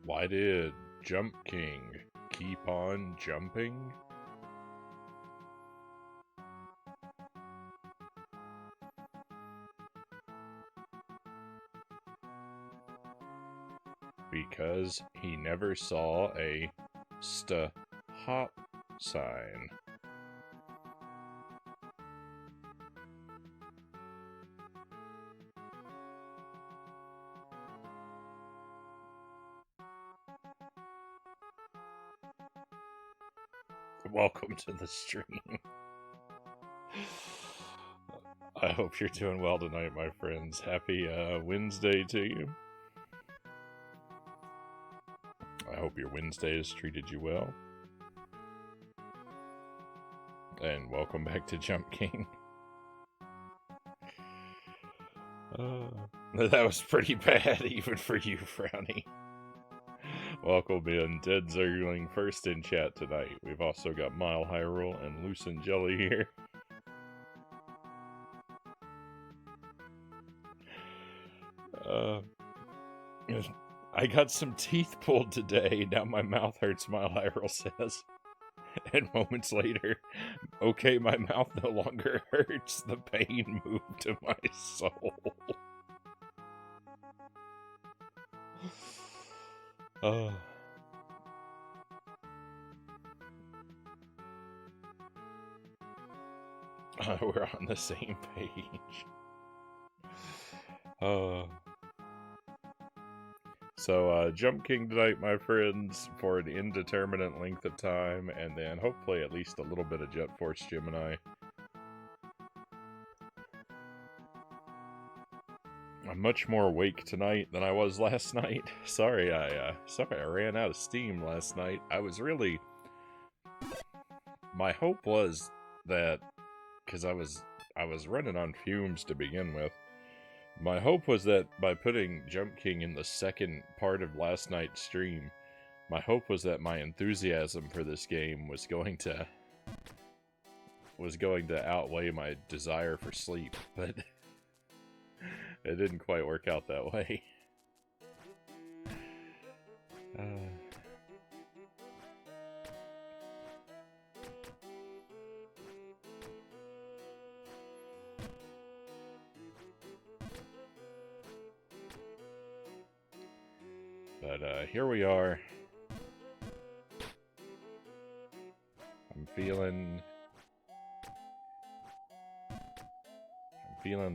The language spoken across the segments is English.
Why did Jump King keep on jumping? Because he never saw a stop sign. Welcome to the stream. I hope you're doing well tonight, my friends. Happy Wednesday to you. I hope your Wednesday has treated you well. And welcome back to Jump King. That was pretty bad, even for you, Frownie. Welcome in, Dead Zergling, first in chat tonight. We've also got Mile Hyrule and Lucent Jelly here. I got some teeth pulled today. Now my mouth hurts, Mile Hyrule says. And moments later, okay, my mouth no longer hurts. The pain moved to my soul. We're on the same page. So, Jump King tonight, my friends, for an indeterminate length of time, and then hopefully at least a little bit of Jet Force Gemini. I'm much more awake tonight than I was last night. Sorry, I ran out of steam last night. My hope was that, because I was running on fumes to begin with. My hope was that by putting Jump King in the second part of last night's stream, my hope was that my enthusiasm for this game was going to outweigh my desire for sleep, but it didn't quite work out that way. But here we are. I'm feeling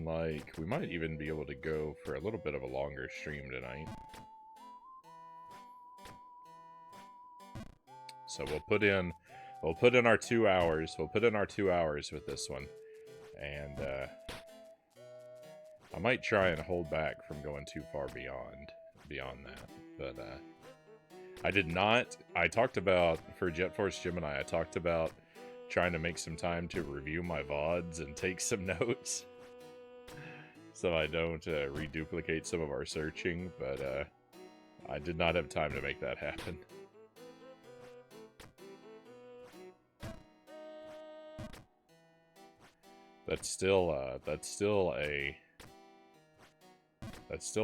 like we might even be able to go for a little bit of a longer stream tonight. So we'll put in our 2 hours. We'll put in our 2 hours with this one. And I might try and hold back from going too far beyond that. But I did not. I talked about, for Jet Force Gemini, I talked about trying to make some time to review my VODs and take some notes. So I don't reduplicate some of our searching, but I did not have time to make that happen. That's still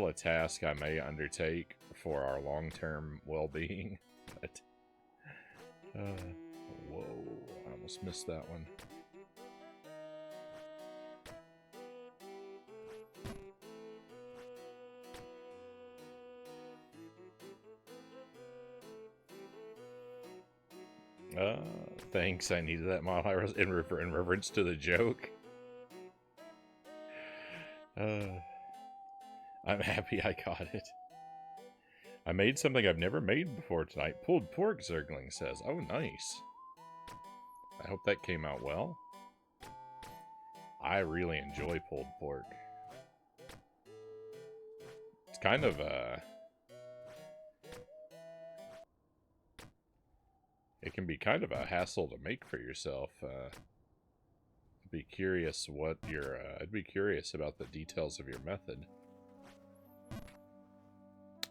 a task I may undertake for our long-term well-being. But whoa, I almost missed that one. Thanks, I needed that Mile Hyrule in reference to the joke. I'm happy I got it. I made something I've never made before tonight. Pulled pork, Zergling says. Oh, nice. I hope that came out well. I really enjoy pulled pork. It's kind of it can be kind of a hassle to make for yourself. I'd be curious about the details of your method.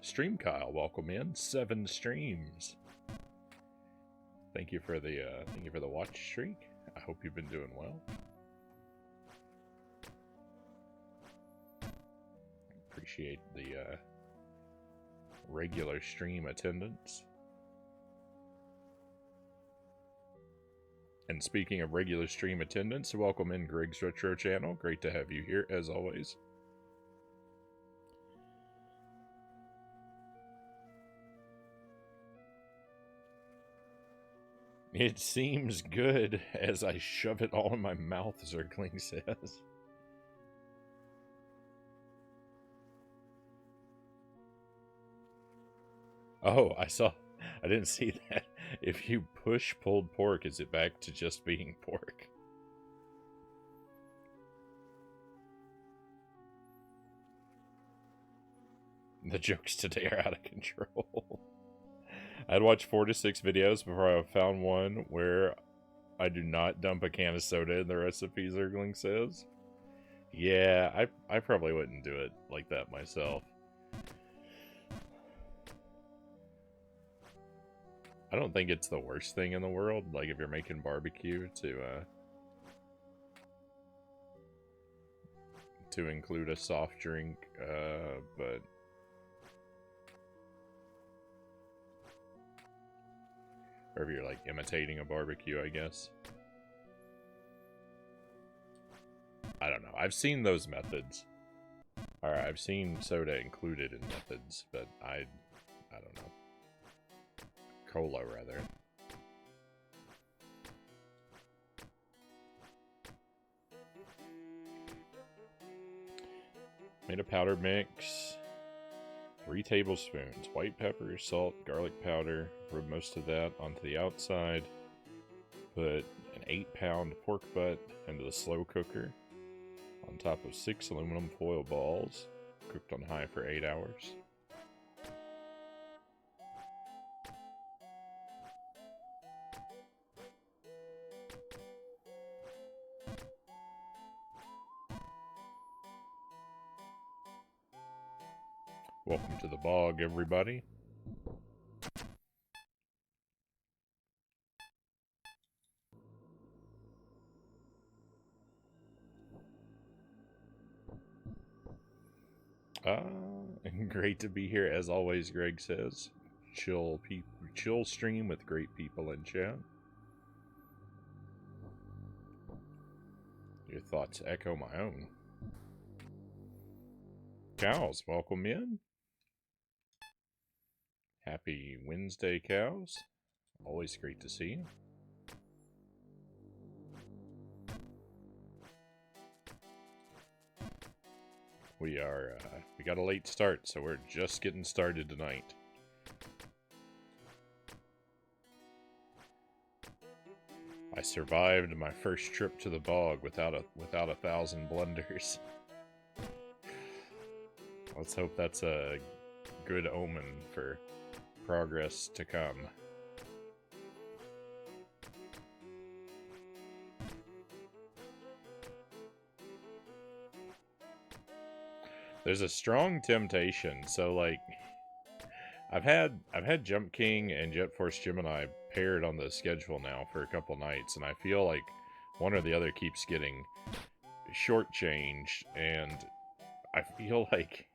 Stream Kyle, welcome in. 7 streams. Thank you for the watch streak. I hope you've been doing well. Appreciate regular stream attendance. And speaking of regular stream attendance, welcome in Greg's Retro Channel. Great to have you here, as always. It seems good as I shove it all in my mouth, Zergling says. Oh, I didn't see that. If you push pulled pork, is it back to just being pork? The jokes today are out of control. I'd watched 4 to 6 videos before I found one where I do not dump a can of soda in the recipe, Zergling says. Yeah, I probably wouldn't do it like that myself. I don't think it's the worst thing in the world, like if you're making barbecue, to include a soft drink, but or if you're like imitating a barbecue, I guess. I don't know. I've seen those methods. Alright, I've seen soda included in methods, but I don't know. Cola, rather. Made a powder mix. 3 tablespoons. White pepper, salt, garlic powder. Rub most of that onto the outside. Put an 8-pound pork butt into the slow cooker. On top of 6 aluminum foil balls. Cooked on high for 8 hours. Welcome to the bog, everybody. Great to be here as always, Greg says. Chill stream with great people in chat. Your thoughts echo my own. Cows, welcome in. Happy Wednesday, cows. Always great to see you. We got a late start, so we're just getting started tonight. I survived my first trip to the bog without a 1,000 blunders. Let's hope that's a good omen for progress to come. There's a strong temptation. So like I've had Jump King and Jet Force Gemini paired on the schedule now for a couple nights, and I feel like one or the other keeps getting shortchanged, and I feel like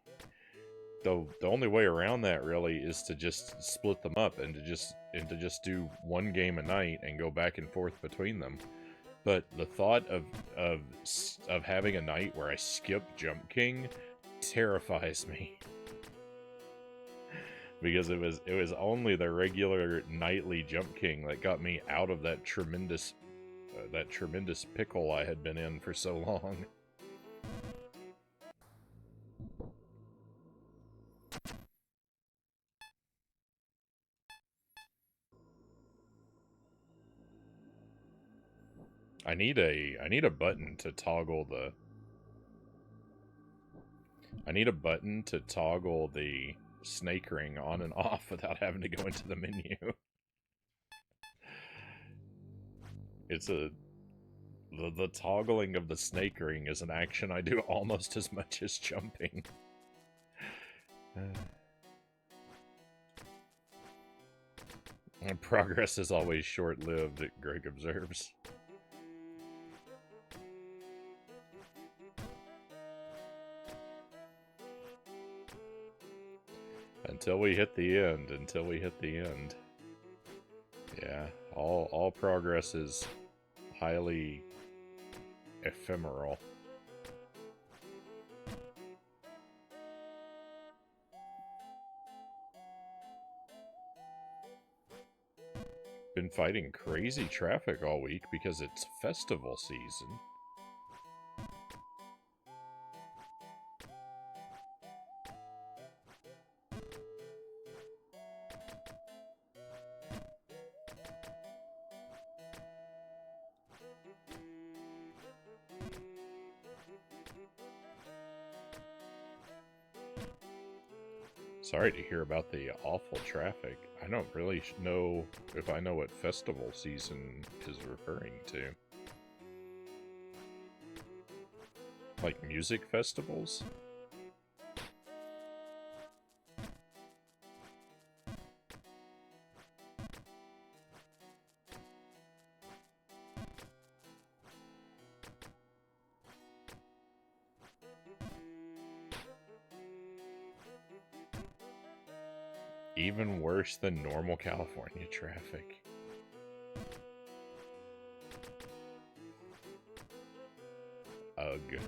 the only way around that really is to just split them up and to just do one game a night and go back and forth between them. But the thought of having a night where I skip Jump King terrifies me. Because it was only the regular nightly Jump King that got me out of that tremendous pickle I had been in for so long. I need a button to toggle the snake ring on and off without having to go into the menu. The toggling of the snake ring is an action I do almost as much as jumping. Progress is always short-lived, Greg observes. Until we hit the end. Until we hit the end. Yeah, all progress is highly ephemeral. Been fighting crazy traffic all week because it's festival season. Sorry to hear about the awful traffic. I don't really know if I know what festival season is referring to. Like music festivals? Even worse than normal California traffic. Ugh.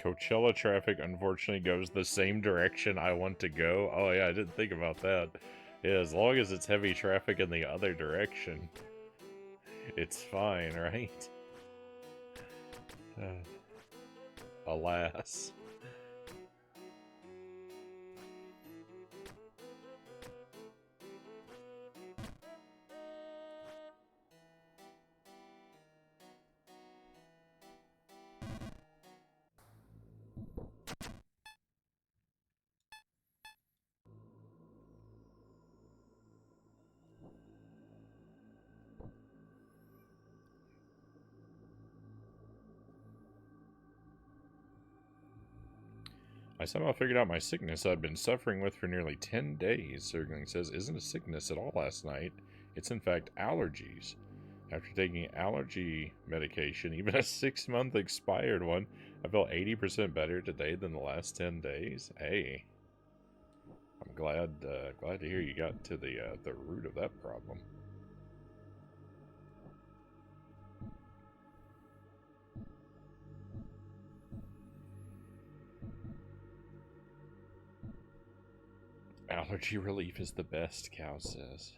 Coachella traffic unfortunately goes the same direction I want to go. Oh yeah, I didn't think about that. Yeah, as long as it's heavy traffic in the other direction, it's fine, right? Alas. I somehow figured out my sickness I've been suffering with for nearly 10 days. Circling says, isn't a sickness at all last night. It's in fact allergies. After taking allergy medication, even a 6-month expired one, I felt 80% better today than the last 10 days. Hey, I'm glad to hear you got to the root of that problem. Allergy relief is the best, Cow says.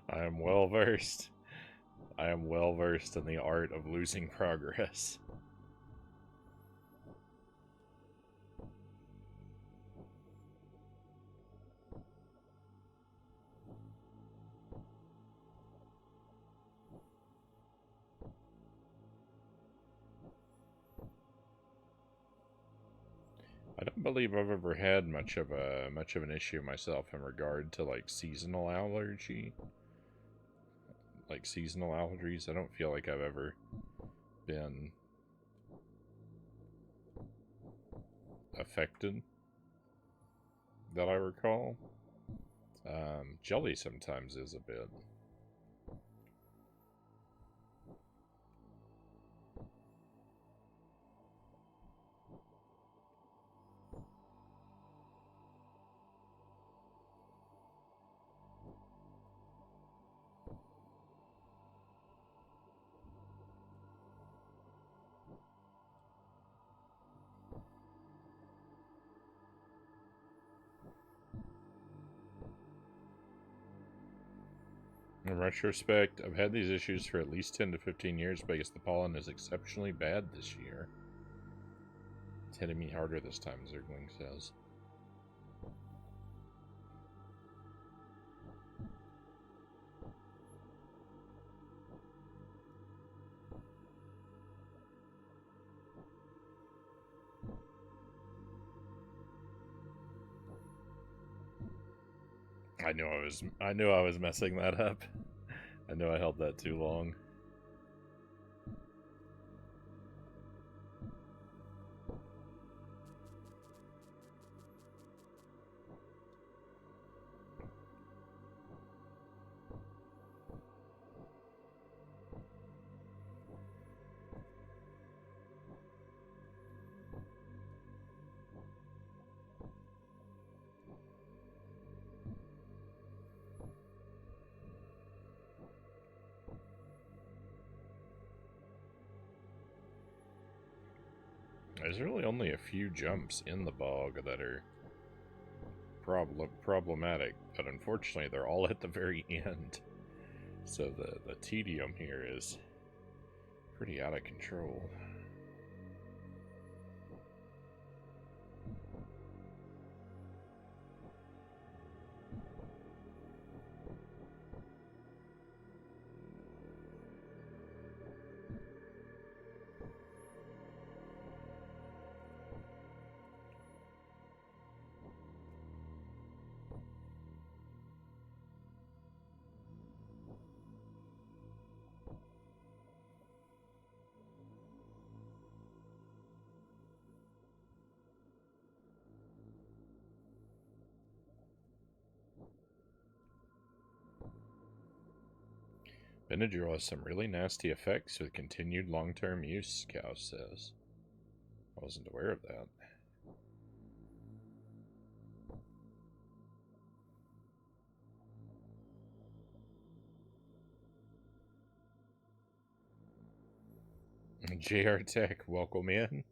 I am well versed. I am well versed in the art of losing progress. I don't believe I've ever had much of an issue myself in regard to like seasonal allergies. I don't feel like I've ever been affected that I recall. Jelly sometimes is a bit. In retrospect, I've had these issues for at least 10 to 15 years, but I guess the pollen is exceptionally bad this year. It's hitting me harder this time, Zergling says. I knew I was messing that up. I knew I held that too long. There's really only a few jumps in the bog that are problematic, but unfortunately they're all at the very end. So the tedium here is pretty out of control. Benadryl has some really nasty effects with continued long-term use, Cow says. I wasn't aware of that. JR Tech, welcome in.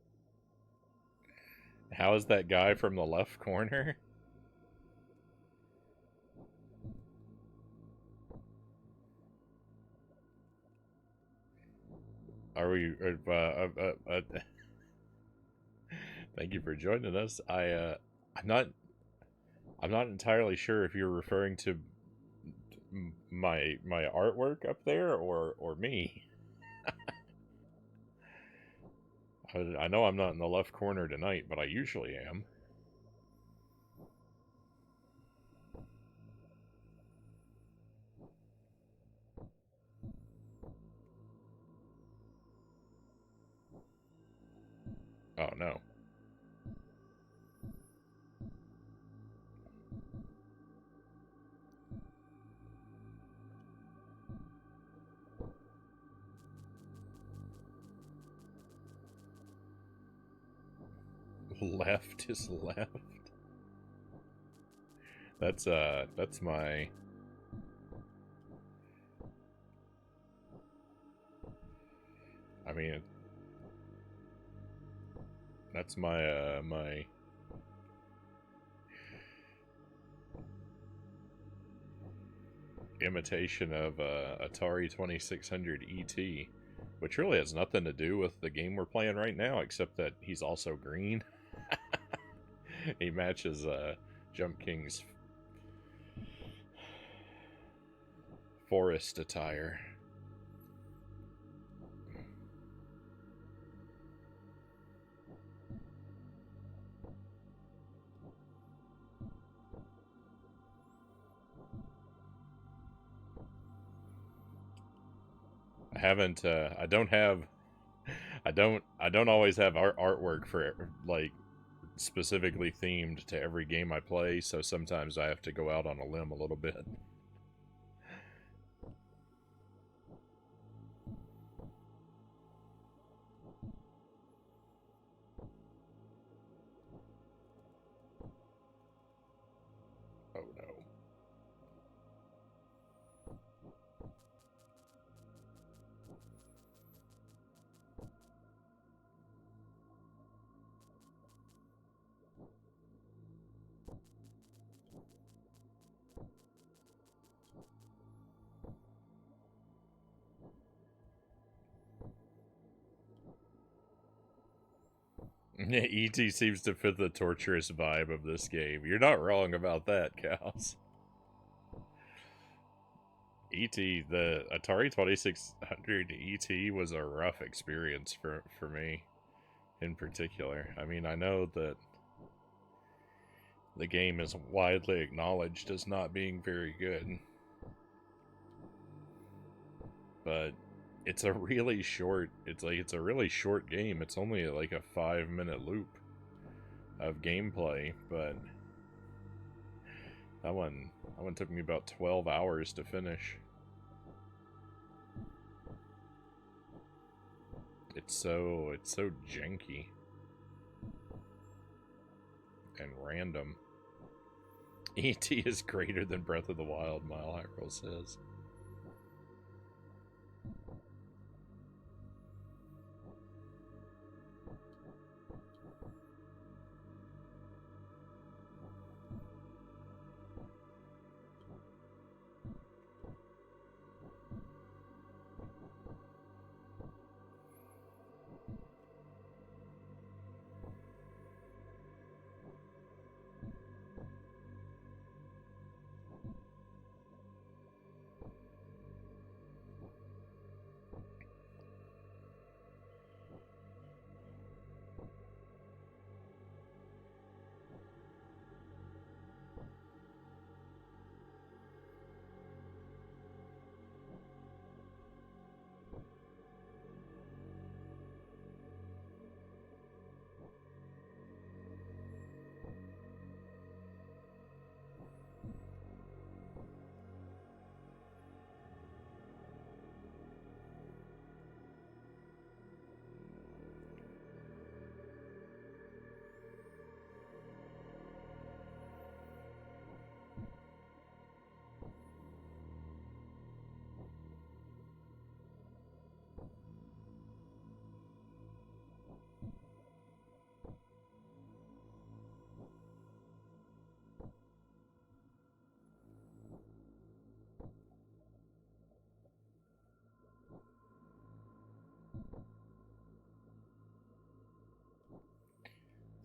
How is that guy from the left corner? Are we... thank you for joining us. I'm not entirely sure if you're referring to my artwork up there or me. I know I'm not in the left corner tonight, but I usually am. Oh no. Left is left. That's my... I mean, that's my, my... imitation of Atari 2600 ET, which really has nothing to do with the game we're playing right now, except that he's also green. He matches Jump King's forest attire. I haven't I don't always have artwork for like specifically themed to every game I play, so sometimes I have to go out on a limb a little bit. Oh no. E.T. seems to fit the torturous vibe of this game. You're not wrong about that, Cows. E.T., the Atari 2600 E.T. was a rough experience for me in particular. I mean, I know that the game is widely acknowledged as not being very good, but it's a really short, it's a really short game. It's only like a 5-minute loop of gameplay, but that one took me about 12 hours to finish. It's so janky and random. E.T. is greater than Breath of the Wild, Mile High Roll says.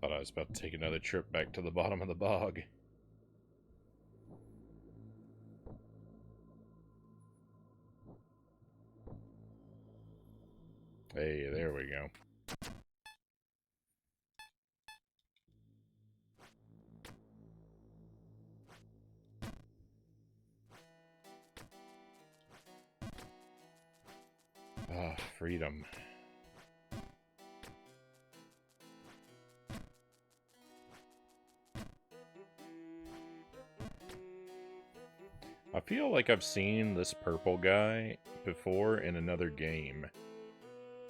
Thought I was about to take another trip back to the bottom of the bog. Hey, there we go. Ah, freedom. I feel like I've seen this purple guy before in another game.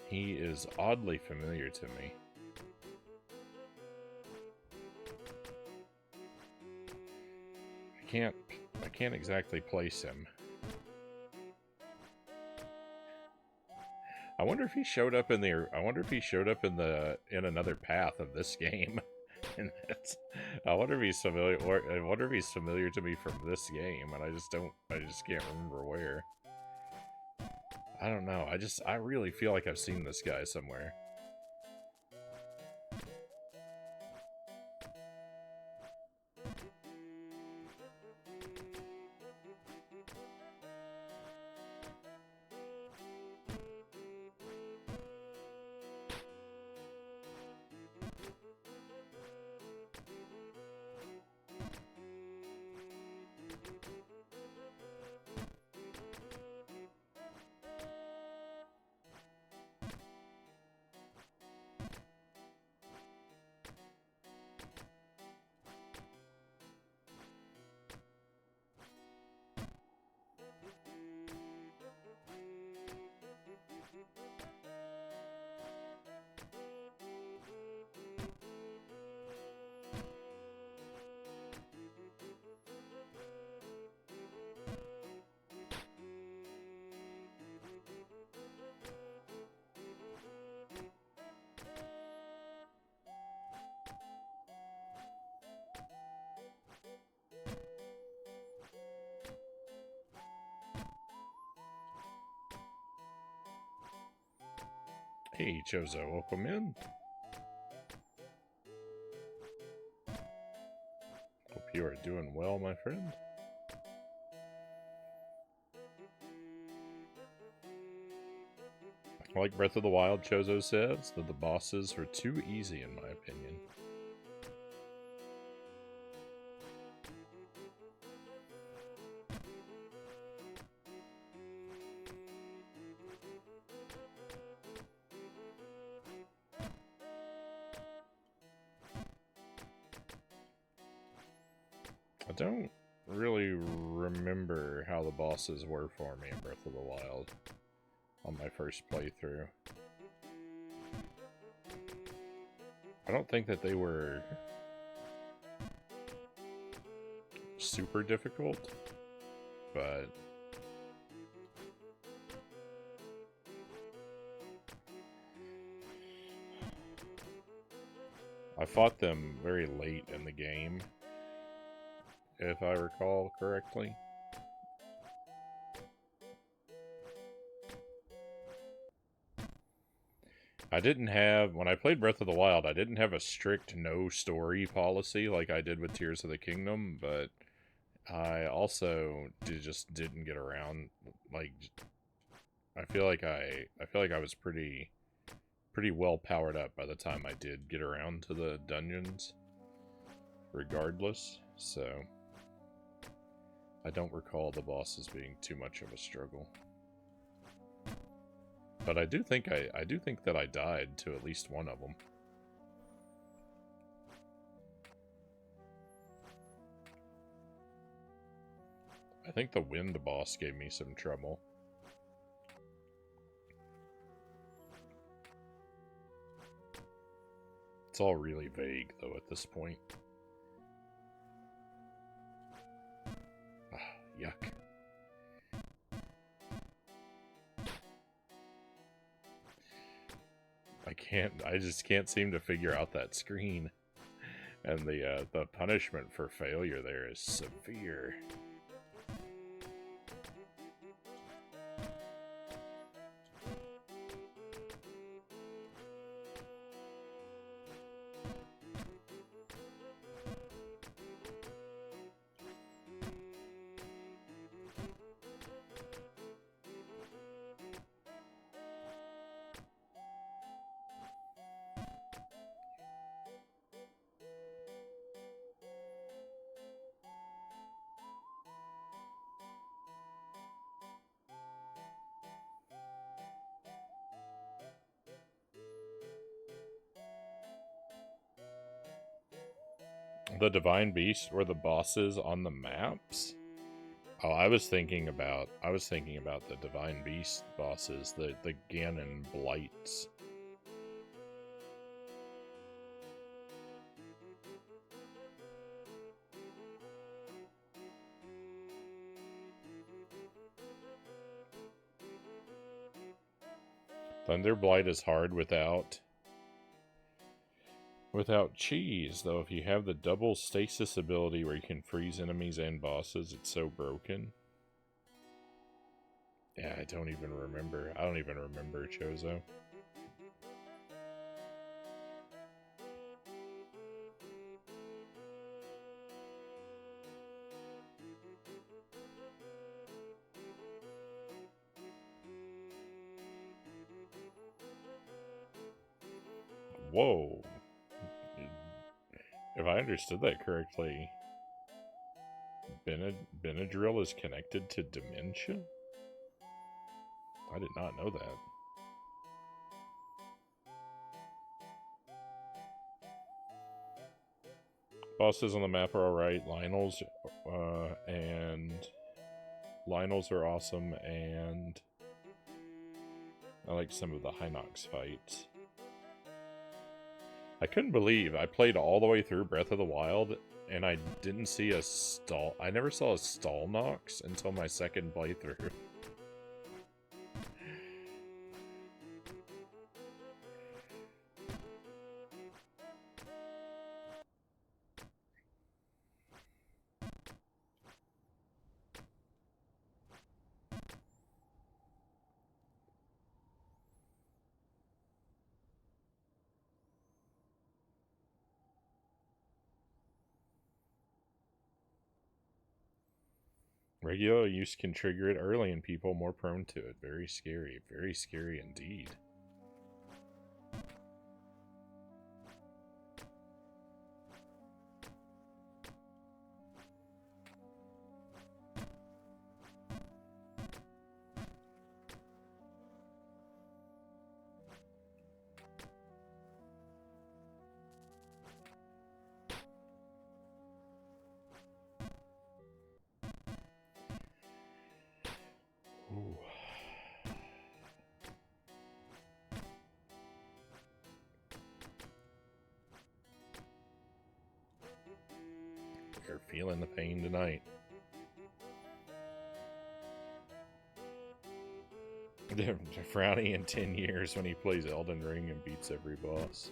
He is oddly familiar to me. I can't exactly place him. I wonder if he showed up in in another path of this game. And I wonder if he's familiar, or I wonder if he's familiar to me from this game, and I just can't remember where. I don't know. I really feel like I've seen this guy somewhere. Hey, Chozo, welcome in. you are doing well, my friend. Like Breath of the Wild, Chozo says that the bosses were too easy in my opinion. I don't really remember how the bosses were for me in Breath of the Wild on my first playthrough. I don't think that they were super difficult, but I fought them very late in the game, if I recall correctly. I didn't have, when I played Breath of the Wild, I didn't have a strict no story policy like I did with Tears of the Kingdom, but I also just didn't get around, like, I feel like I was pretty well powered up by the time I did get around to the dungeons, regardless, so I don't recall the bosses being too much of a struggle. But I do think that I died to at least one of them. I think the wind boss gave me some trouble. It's all really vague though at this point. Yuck. I just can't seem to figure out that screen. And the punishment for failure there is severe. The Divine Beast were the bosses on the maps? Oh, I was thinking about the Divine Beast bosses, the Ganon Blights. Thunder Blight is hard without cheese, though. If you have the double stasis ability where you can freeze enemies and bosses, it's so broken. Yeah, I don't even remember. I don't even remember Chozo. Whoa. If I understood that correctly, Benadryl is connected to dementia? I did not know that. Bosses on the map are alright. Lionels are awesome, and I like some of the Hinox fights. I couldn't believe I played all the way through Breath of the Wild, and I didn't see a stall. I never saw a stall Nox until my second playthrough. Regular use can trigger it early and people more prone to it. Very scary indeed. Ooh. We're feeling the pain tonight. Frownie in 10 years when he plays Elden Ring and beats every boss.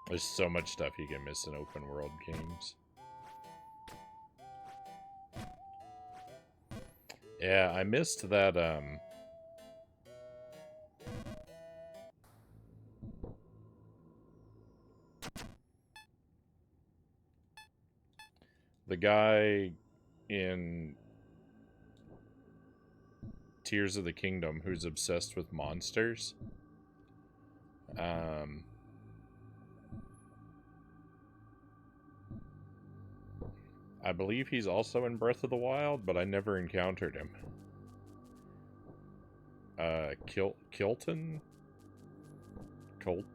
There's so much stuff you can miss in open world games. Yeah, I missed that, the guy in Tears of the Kingdom who's obsessed with monsters. I believe he's also in Breath of the Wild, but I never encountered him. Kilton?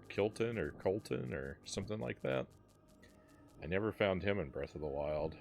Kilton or Colton or something like that. I never found him in Breath of the Wild.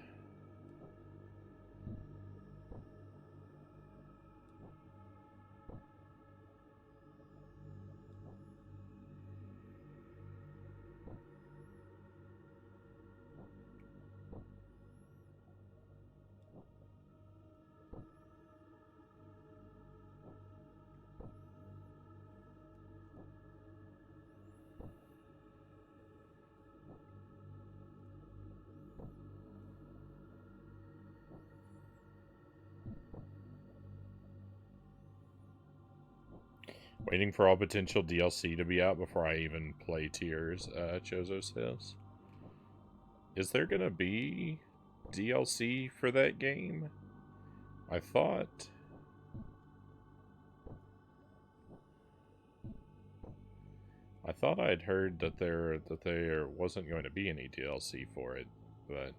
Waiting for all potential DLC to be out before I even play Tears, Chozo says. Is there gonna be DLC for that game? I thought I'd heard that there wasn't going to be any DLC for it, but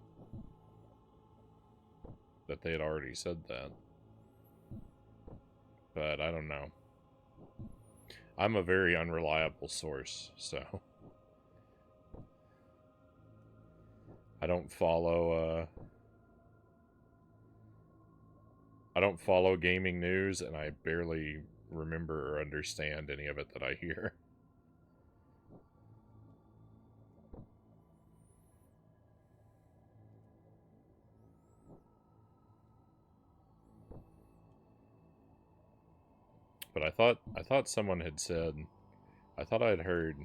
that they had already said that. But I don't know. I'm a very unreliable source, so I don't follow gaming news, and I barely remember or understand any of it that I hear. But I thought someone had said, I thought I'd heard,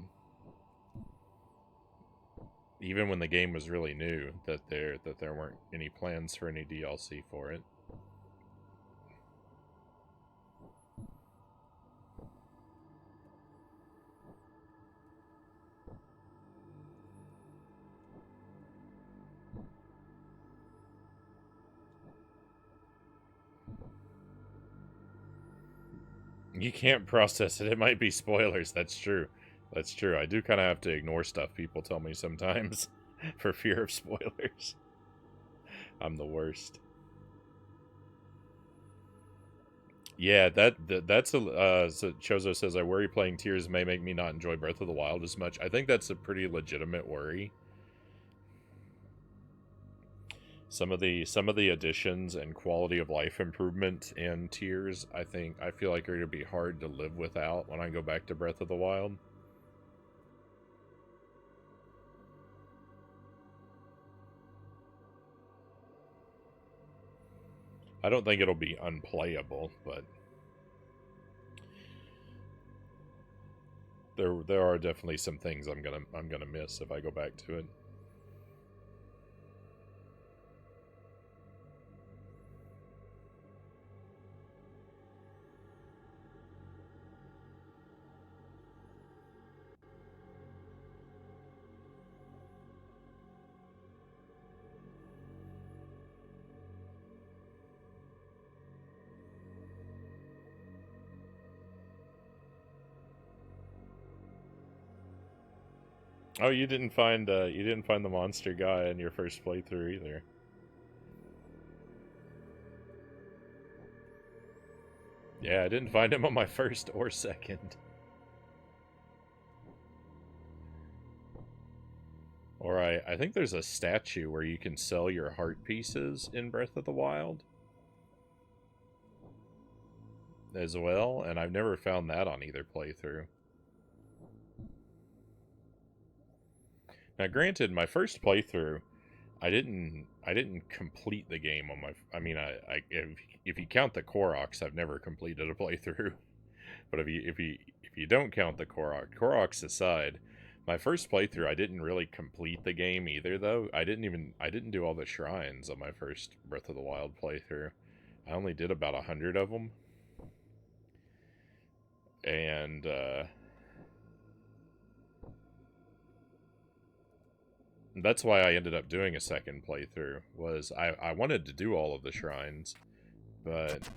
even when the game was really new, that there weren't any plans for any DLC for it. You can't process it. It might be spoilers. That's true. That's true. I do kind of have to ignore stuff people tell me sometimes for fear of spoilers. I'm the worst. Yeah, that's a so Chozo says, I worry playing Tears may make me not enjoy Breath of the Wild as much. I think that's a pretty legitimate worry. Some of the additions and quality of life improvement in Tears, I feel like are going to be hard to live without when I go back to Breath of the Wild. I don't think it'll be unplayable, but there are definitely some things I'm gonna miss if I go back to it. Oh, you didn't find the monster guy in your first playthrough either. Yeah, I didn't find him on my first or second. Or I think there's a statue where you can sell your heart pieces in Breath of the Wild as well, and I've never found that on either playthrough. Now, granted, my first playthrough, I didn't complete the game on my. I mean, if you count the Koroks, I've never completed a playthrough. But if you don't count the Koroks aside, my first playthrough, I didn't really complete the game either. Though I didn't do all the shrines on my first Breath of the Wild playthrough. I only did about 100 of them, and that's why I ended up doing a second playthrough. Was I wanted to do all of the shrines, but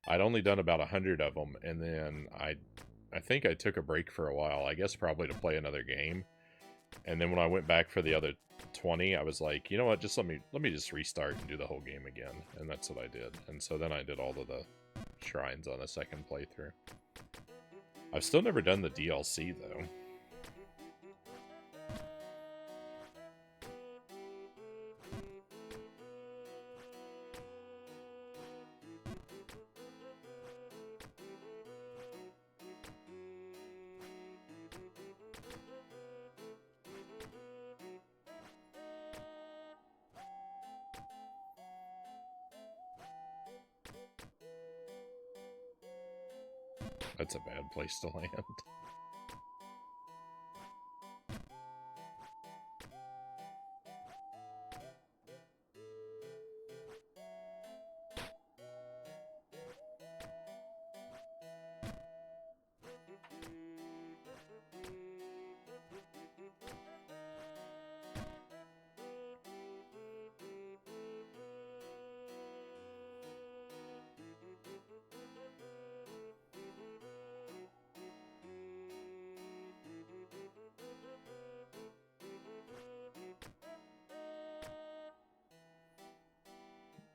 I'd only done about 100 of them, and then I think I took a break for a while. I guess probably to play another game, and then when I went back for the other 20, I was like, you know what? Just let me just restart and do the whole game again, and that's what I did. And so then I did all of the shrines on a second playthrough. I've still never done the DLC though. That's a bad place to land.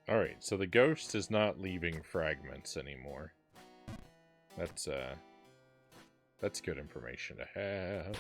Alright, so the ghost is not leaving fragments anymore. That's good information to have.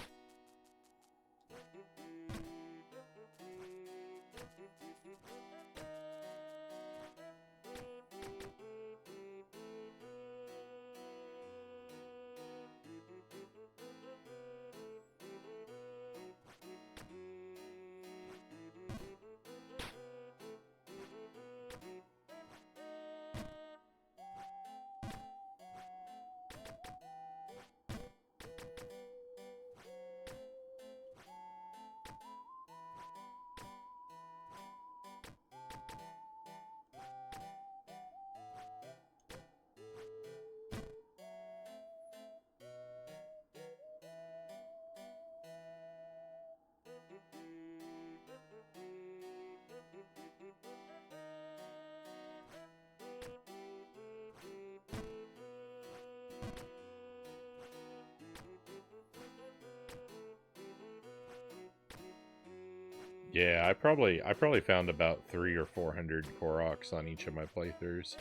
Yeah, I probably found about 300 or 400 Koroks on each of my playthroughs.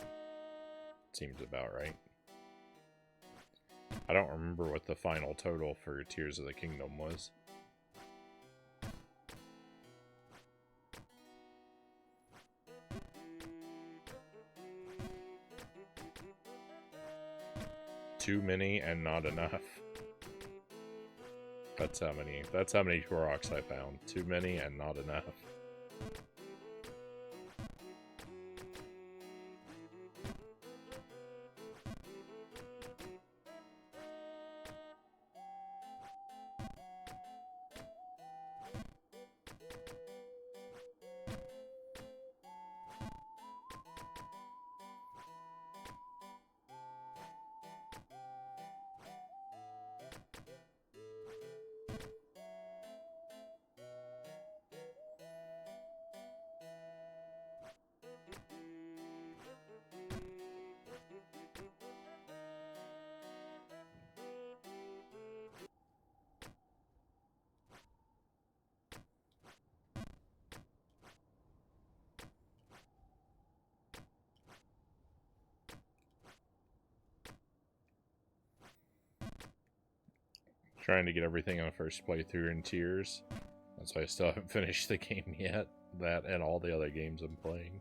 Seems about right. I don't remember what the final total for Tears of the Kingdom was. Too many and not enough. That's how many Koroks I found. Too many and not enough. Trying to get everything on first playthrough in tears. That's why I still haven't finished the game yet. That and all the other games I'm playing.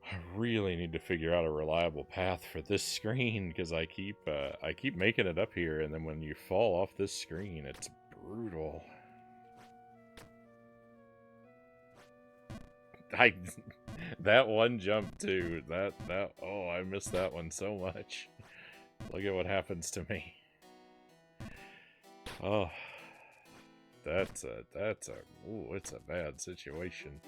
I really need to figure out a reliable path for this screen because I keep making it up here, and then when you fall off this screen, it's brutal. That one jump too. Oh, I missed that one so much. Look at what happens to me. Oh, it's a bad situation.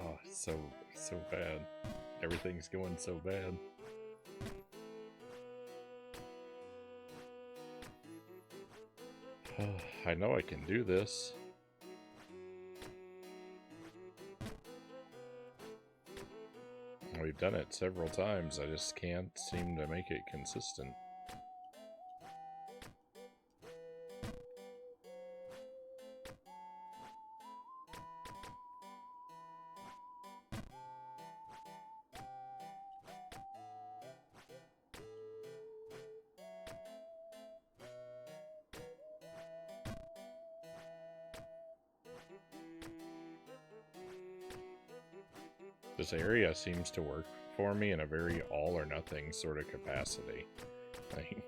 Oh, so bad. Everything's going so bad. I know I can do this. We've done it several times. I just can't seem to make it consistent. This area seems to work for me in a very all or nothing sort of capacity. Like,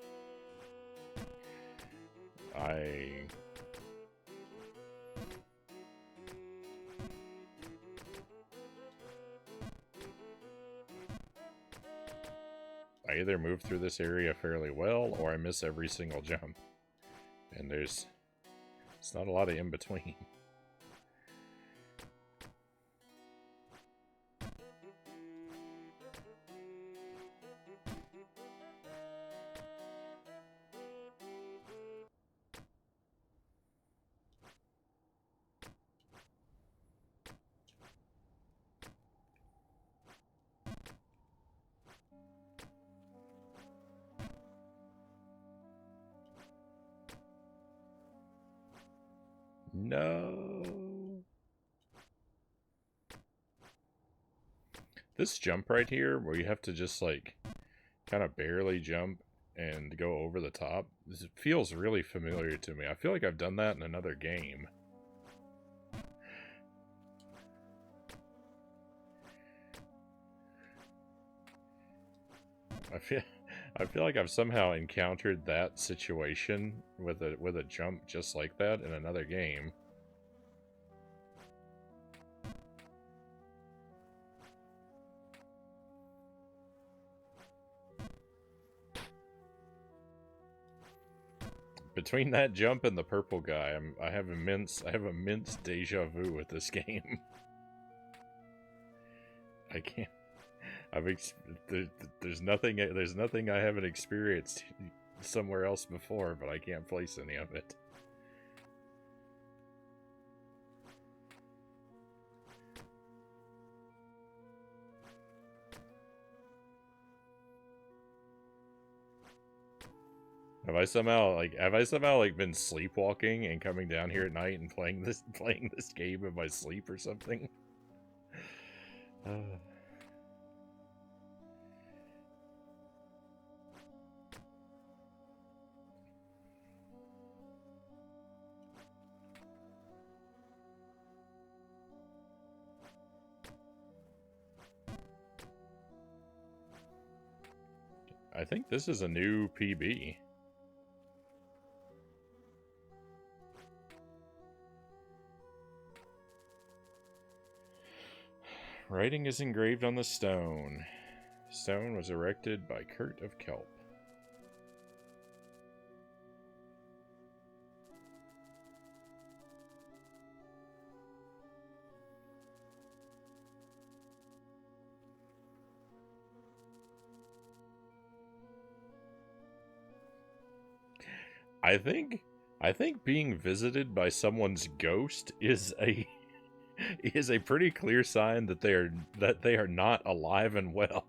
I either move through this area fairly well or I miss every single jump. And it's not a lot of in between. No. This jump right here, where you have to just like kind of barely jump and go over the top, this feels really familiar to me. I feel like I've done that in another game. I feel like I've somehow encountered that situation with a jump just like that in another game. Between that jump and the purple guy, I have immense deja vu with this game. I can't. There's nothing I haven't experienced somewhere else before, but I can't place any of it. Have I somehow been sleepwalking and coming down here at night and playing this game in my sleep or something? I think this is a new PB. Writing is engraved on the stone. Stone was erected by Kurt of Kelp. I think being visited by someone's ghost is a pretty clear sign that they are not alive and well.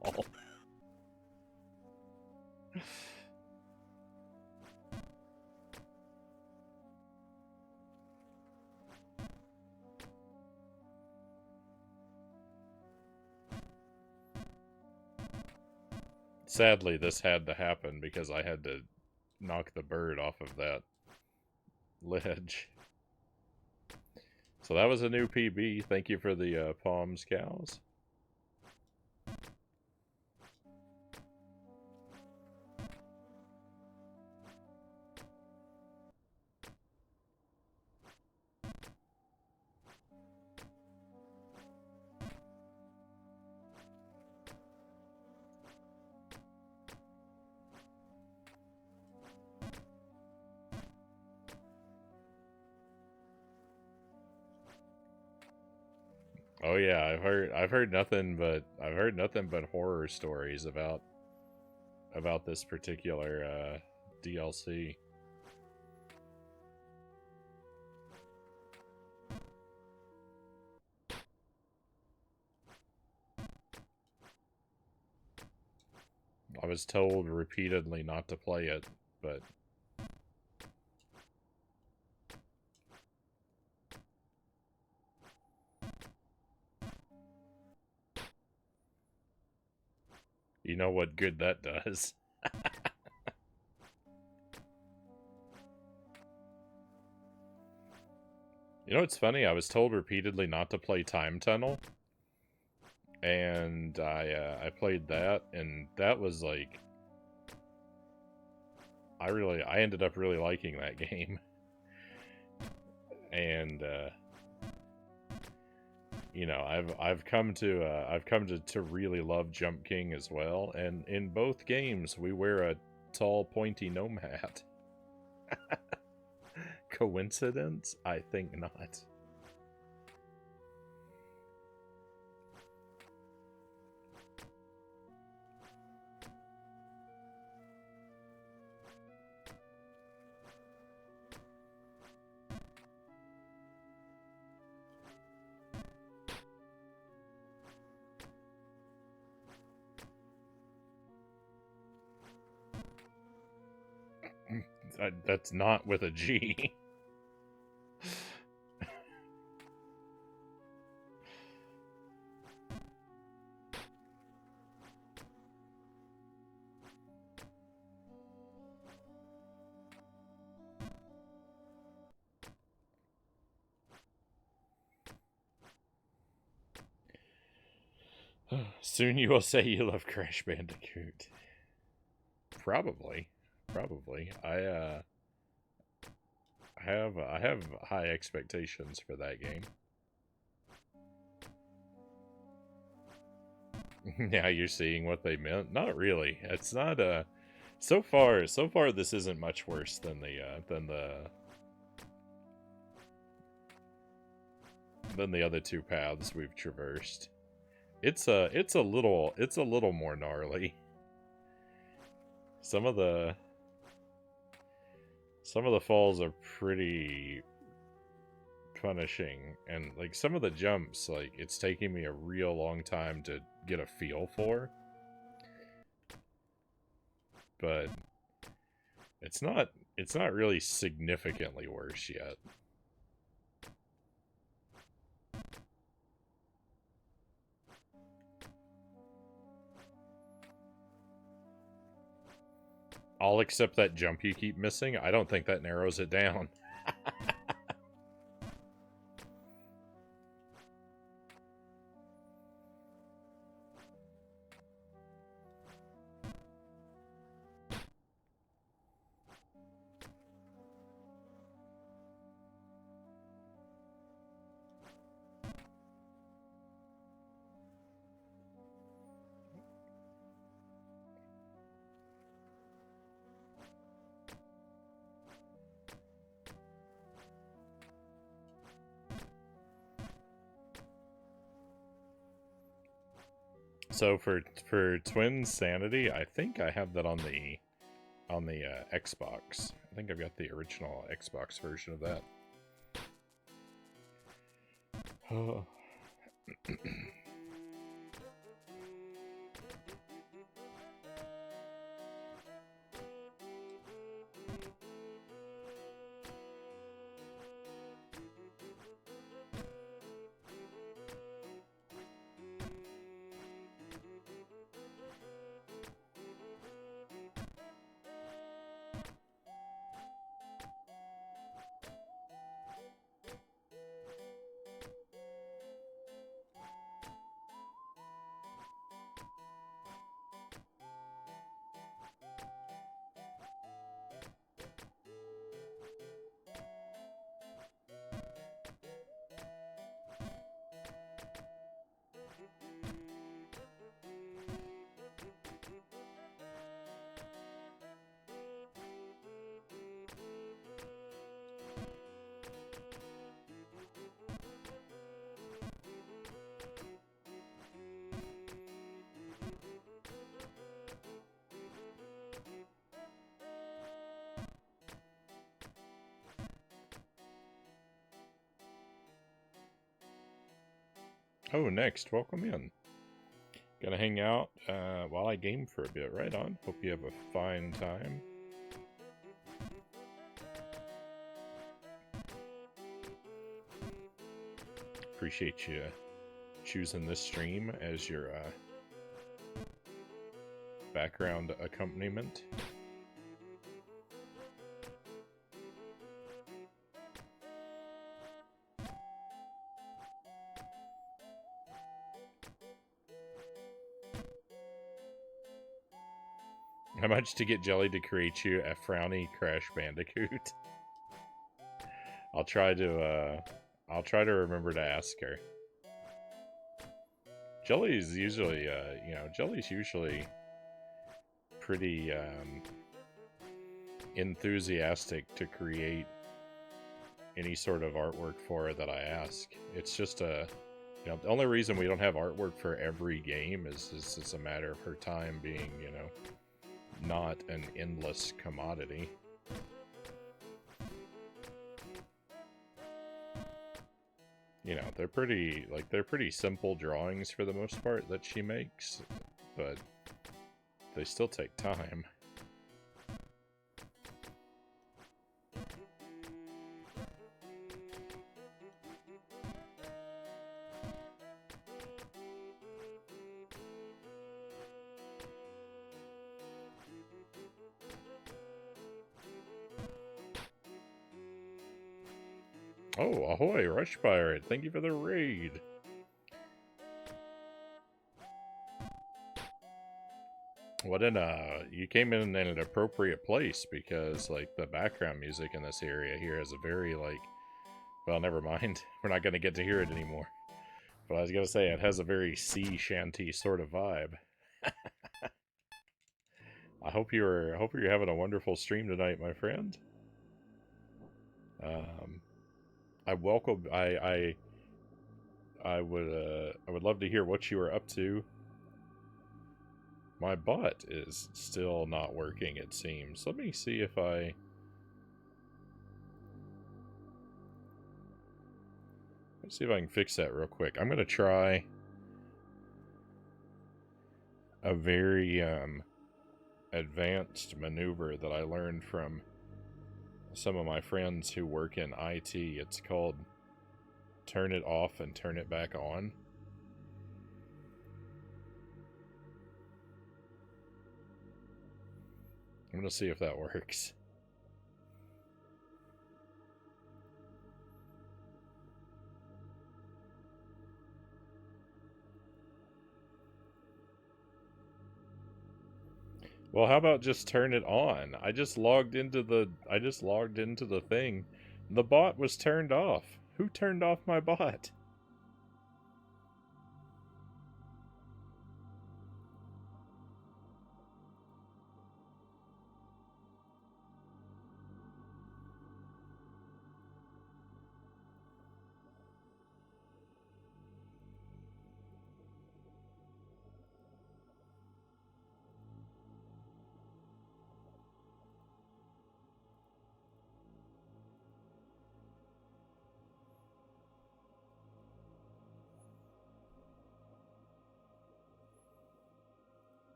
Sadly, this had to happen because I had to knock the bird off of that ledge. So that was a new PB. Thank you for the Palms cows. Oh yeah, I've heard nothing but horror stories about this particular DLC. I was told repeatedly not to play it, but you know what good that does. You know what's funny? I was told repeatedly not to play Time Tunnel, and I played that, and that was like, I ended up really liking that game, and you know, I've come to really love Jump King as well, and in both games we wear a tall pointy gnome hat. Coincidence? I think not. That's not with a G. Soon you will say you love Crash Bandicoot. Probably. I have high expectations for that game. Now you're seeing what they meant. Not really. It's not So far, this isn't much worse than the other two paths we've traversed. It's a little more gnarly. Some of the falls are pretty punishing, and like some of the jumps, like it's taking me a real long time to get a feel for. But it's not really significantly worse yet. All except that jump you keep missing. I don't think that narrows it down. So for Twin Sanity, I think I have that on the Xbox. I think I've got the original Xbox version of that. Oh. Oh, next, welcome in. Gonna hang out while I game for a bit, right on. Hope you have a fine time. Appreciate you choosing this stream as your background accompaniment. How much to get Jelly to create you a Frownie Crash Bandicoot? I'll try to remember to ask her. Jelly's usually, Jelly's usually pretty enthusiastic to create any sort of artwork for her that I ask. It's just the only reason we don't have artwork for every game is it's a matter of her time being, not an endless commodity. They're pretty simple drawings for the most part that she makes, but they still take time. Oh, ahoy, Rush Pirate. Thank you for the raid. You came in an appropriate place, because, the background music in this area here is a very, well, never mind. We're not going to get to hear it anymore. But I was going to say, it has a very sea shanty sort of vibe. I hope you're having a wonderful stream tonight, my friend. I welcome. I would love to hear what you were up to. My bot is still not working, it seems. Let me see if I... Let's see if I can fix that real quick. I'm going to try a very advanced maneuver that I learned from some of my friends who work in IT. It's called turn it off and turn it back on. I'm going to see if that works. Well, how about just turn it on? I just logged into the thing. The bot was turned off. Who turned off my bot?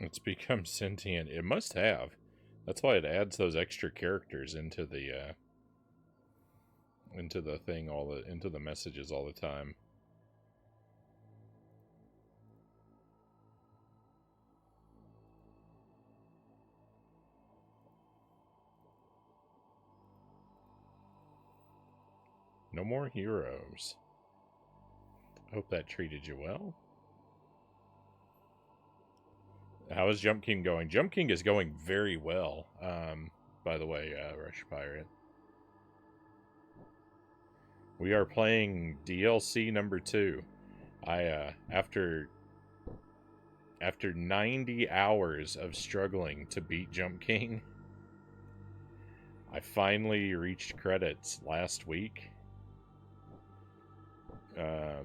It's become sentient. It must have. That's why it adds those extra characters into the thing into the messages all the time. No more heroes. Hope that treated you well. How is Jump King going? Jump King is going very well. By the way, Rush Pirate. We are playing DLC number 2. After 90 hours of struggling to beat Jump King, I finally reached credits last week. But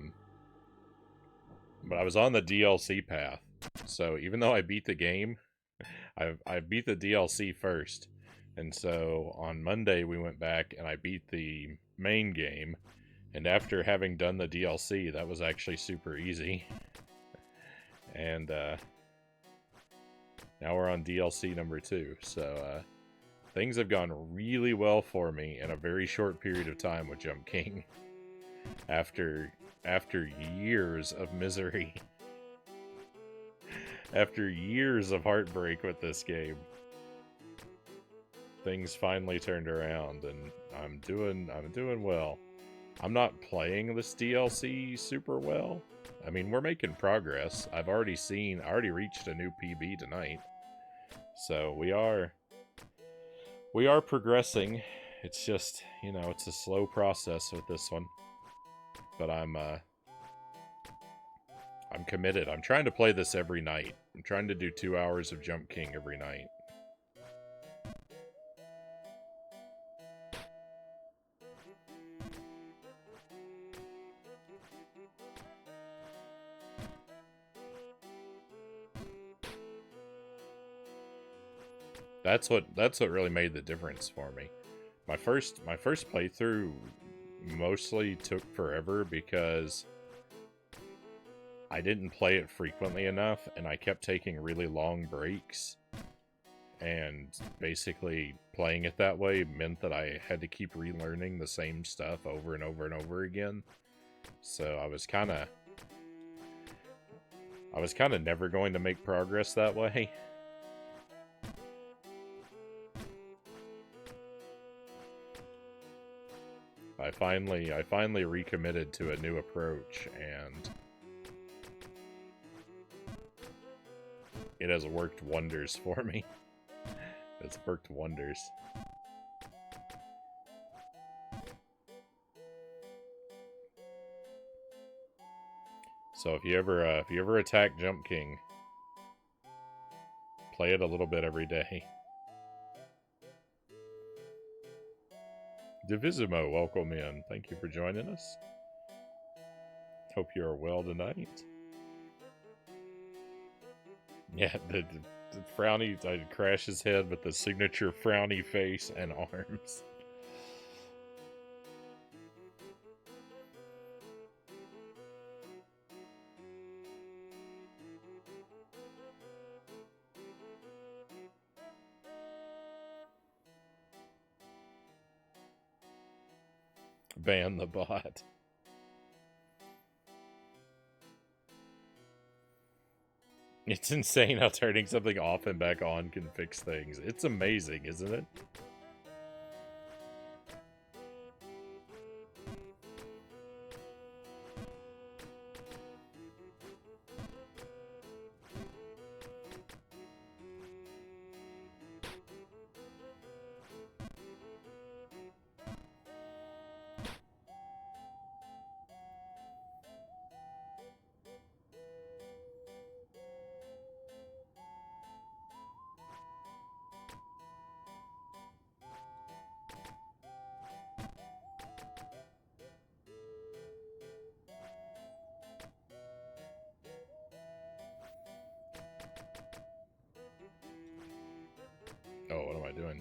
I was on the DLC path. So even though I beat the game, I beat the DLC first. And so on Monday we went back and I beat the main game. And after having done the DLC, that was actually super easy. And now we're on DLC number 2. So things have gone really well for me in a very short period of time with Jump King. After years of misery. After years of heartbreak with this game, things finally turned around, and I'm doing well. I'm not playing this DLC super well. I mean, we're making progress. I already reached a new PB tonight, so we are progressing. It's just, you know, it's a slow process with this one, but I'm committed. I'm trying to play this every night. I'm trying to do 2 hours of Jump King every night. That's what really made the difference for me. My first playthrough mostly took forever because I didn't play it frequently enough, and I kept taking really long breaks. And basically, playing it that way meant that I had to keep relearning the same stuff over and over and over again. So I was kind of never going to make progress that way. I finally recommitted to a new approach, and it has worked wonders for me. It's worked wonders. So if you ever attack Jump King, play it a little bit every day. Divisimo, welcome in. Thank you for joining us. Hope you are well tonight. Yeah, the Frownie, I'd crash his head with the signature Frownie face and arms. Ban the bot. It's insane how turning something off and back on can fix things. It's amazing, isn't it? Oh, what am I doing?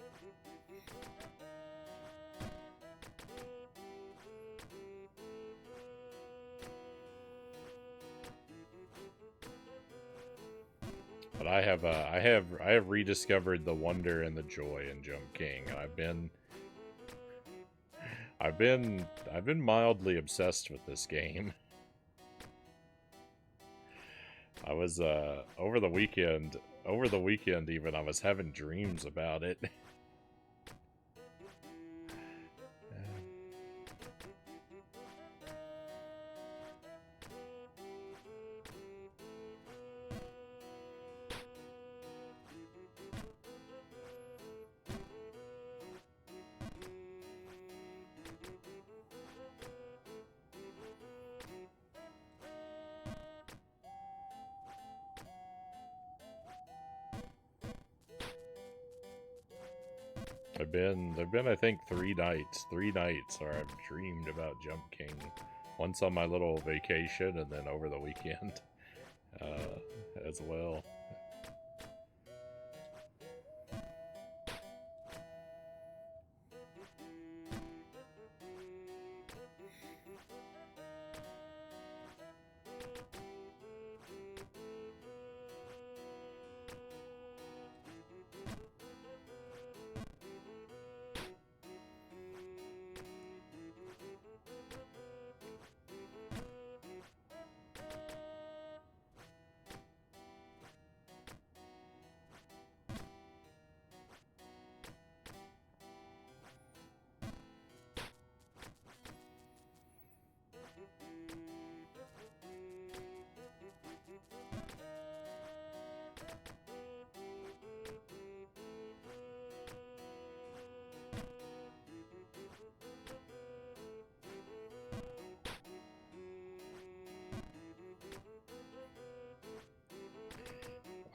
But I have rediscovered the wonder and the joy in Jump King. I've been mildly obsessed with this game. I was over the weekend even I was having dreams about it. There've been I think three nights where I've dreamed about Jump King. Once on my little vacation and then over the weekend as well.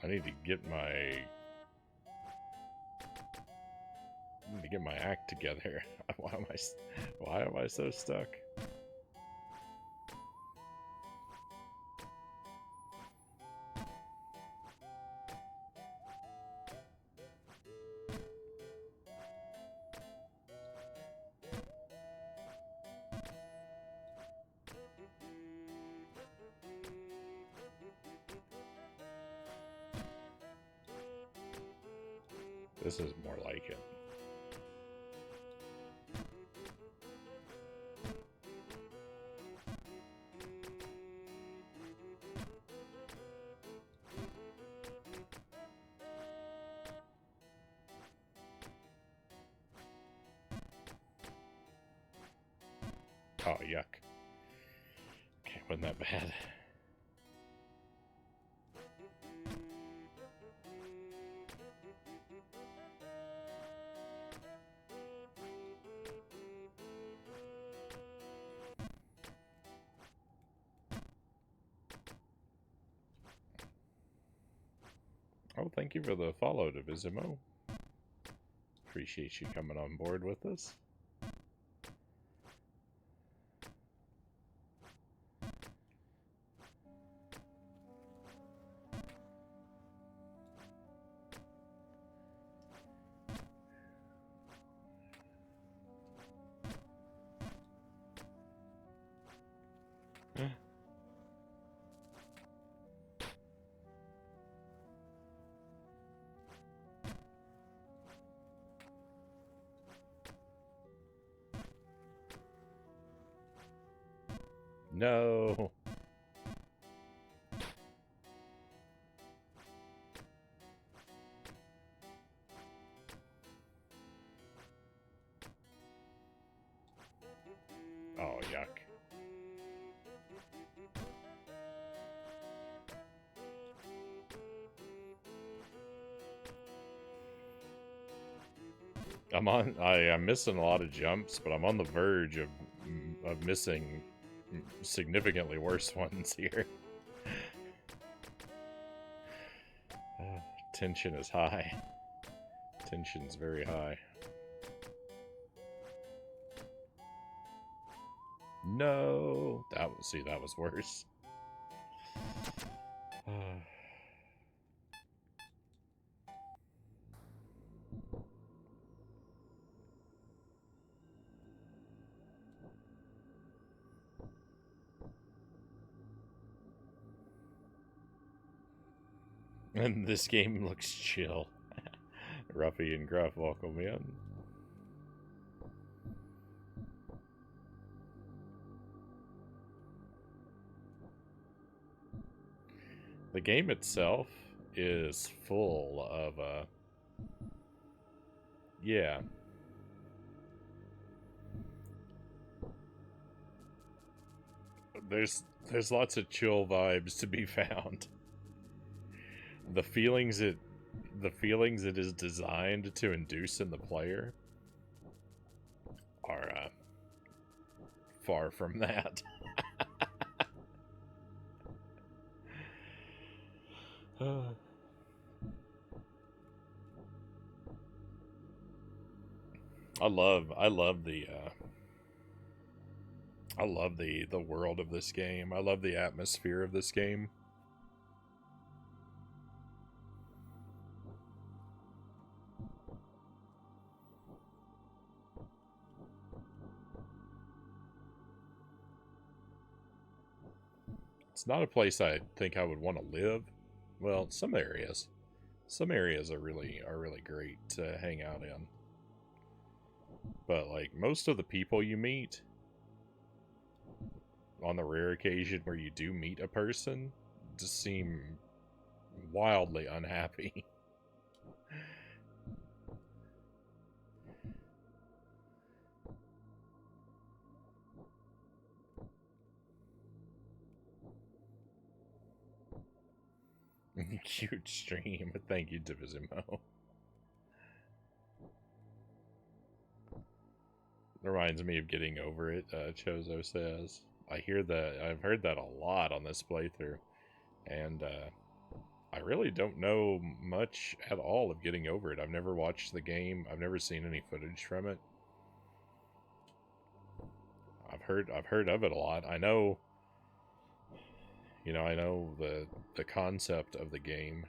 I need to get my act together. Why am I so stuck? This is more like it. Oh, yuck. Okay, wasn't that bad. Well, thank you for the follow, Divisimo. Appreciate you coming on board with us. No. Oh, yuck. I'm missing a lot of jumps, but I'm on the verge of missing significantly worse ones here. Tension is high. Tension's very high. No, that was worse. And this game looks chill. Ruffy and Gruff, welcome in. The game itself is full of, yeah. There's lots of chill vibes to be found. The feelings it is designed to induce in the player are far from that. I love the world of this game. I love the atmosphere of this game. It's not a place I think I would want to live. Well, some areas are really great to hang out in. But like most of the people you meet, on the rare occasion where you do meet a person, just seem wildly unhappy. Cute stream. Thank you, Divisimo. Reminds me of getting over it, Chozo says. I've heard that a lot on this playthrough. And I really don't know much at all of getting over it. I've never watched the game. I've never seen any footage from it. I've heard of it a lot. I know the concept of the game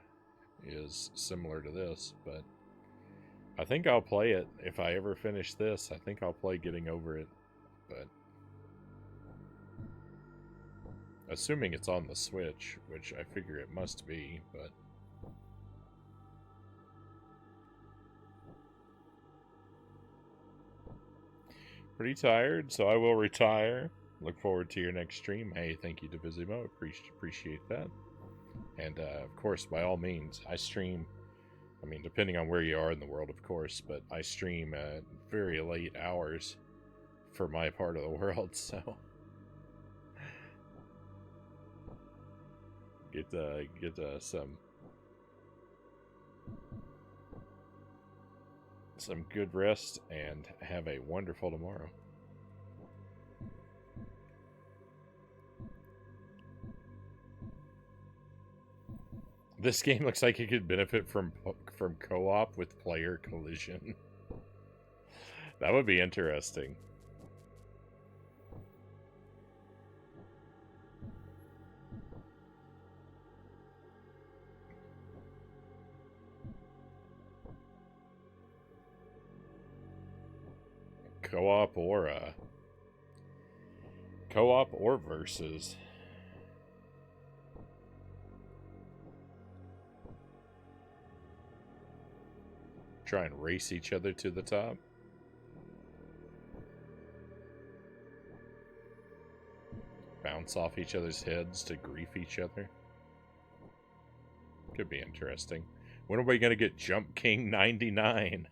is similar to this, but I think I'll play it if I ever finish this. I think I'll play Getting Over It, but assuming it's on the Switch, which I figure it must be, but pretty tired, so I will retire. Look forward to your next stream. Hey, thank you to Visimo. Appreciate that. And of course, by all means, I stream. I mean, depending on where you are in the world, of course, but I stream at very late hours for my part of the world, so get some good rest and have a wonderful tomorrow. This game looks like it could benefit from co-op with player collision. That would be interesting. Co-op or versus. Try and race each other to the top. Bounce off each other's heads to grief each other. Could be interesting. When are we going to get Jump King 99?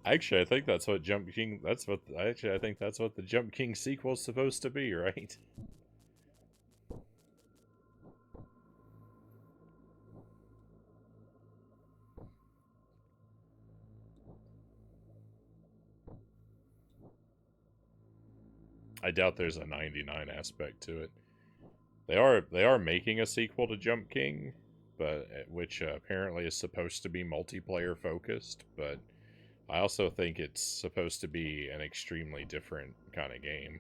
Actually, I think that's what Jump King. I think that's what the Jump King sequel is supposed to be, right? I doubt there's a 99 aspect to it. They are making a sequel to Jump King, but which apparently is supposed to be multiplayer focused, but I also think it's supposed to be an extremely different kind of game.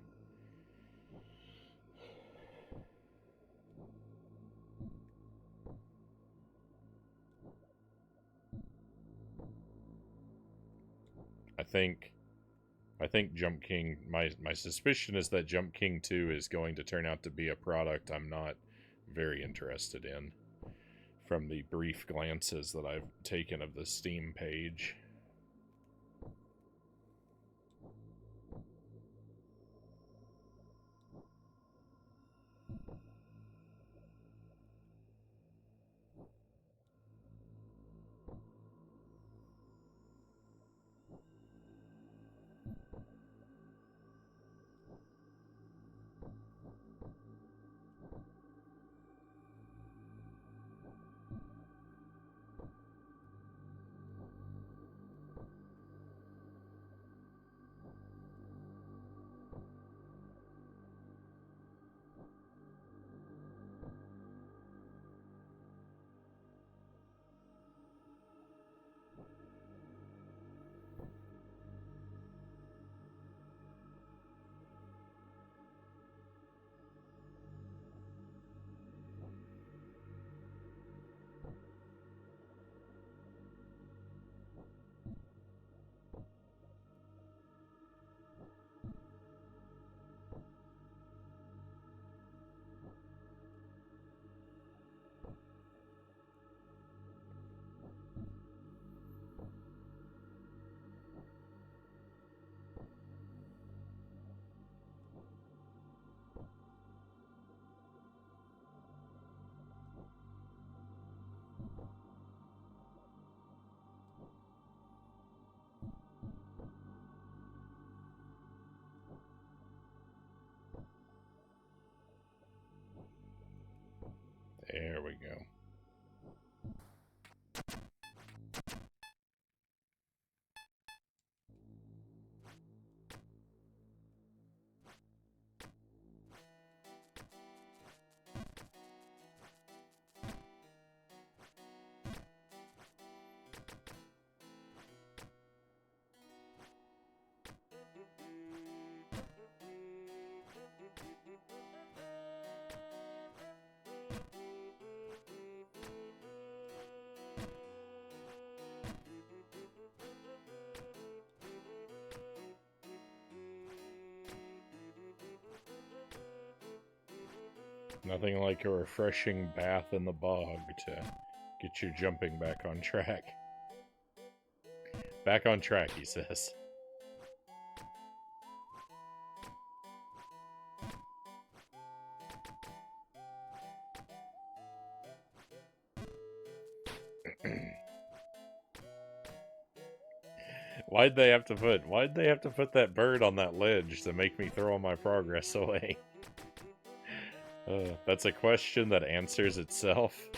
I think Jump King, my suspicion is that Jump King 2 is going to turn out to be a product I'm not very interested in from the brief glances that I've taken of the Steam page. There we go. Nothing like a refreshing bath in the bog to get your jumping back on track. Back on track, he says. Why'd they have to put that bird on that ledge to make me throw my progress away? That's a question that answers itself.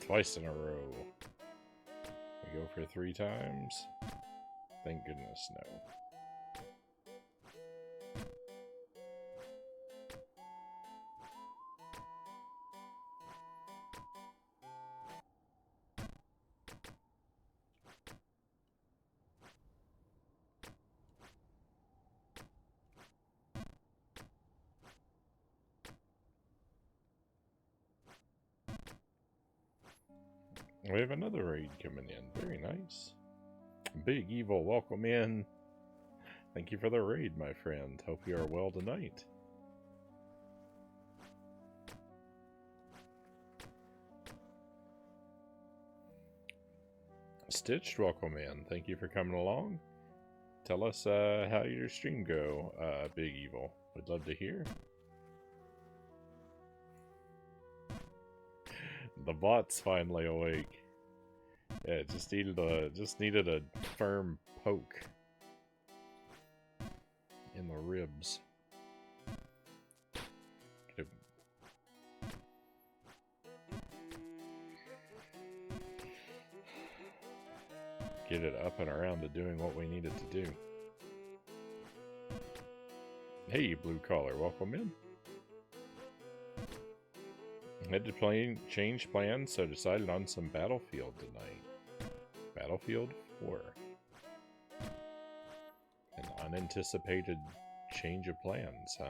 Twice in a row. We go for 3 times. Thank goodness, no. We have another raid coming in. Very nice. Big Evil, welcome in. Thank you for the raid, my friend. Hope you are well tonight. Stitched, welcome in. Thank you for coming along. Tell us how your stream go, Big Evil. We'd love to hear. The bot's finally awake. Yeah, it just needed a firm poke in the ribs. Get it up and around to doing what we needed to do. Hey, blue collar, welcome in. Had to change plans, so decided on some Battlefield tonight. Battlefield 4. An unanticipated change of plans, huh?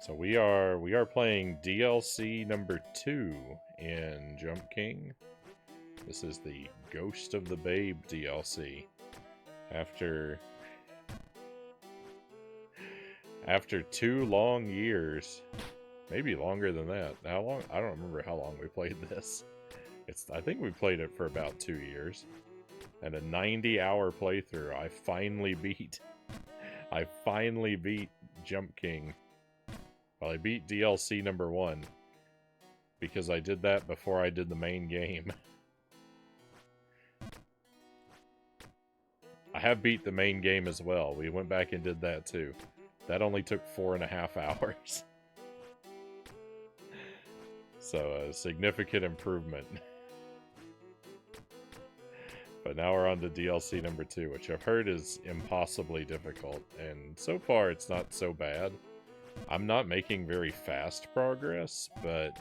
So we are playing DLC number 2 in Jump King. This is the Ghost of the Babe DLC. After 2 long years, maybe longer than that. How long? I don't remember how long we played this. I think we played it for about 2 years. And a 90-hour playthrough, I finally beat Jump King. Well, I beat DLC number 1 because I did that before I did the main game. I have beat the main game as well. We went back and did that too. That only took 4.5 hours. So a significant improvement. But now we're on to DLC number 2, which I've heard is impossibly difficult. And so far it's not so bad. I'm not making very fast progress, but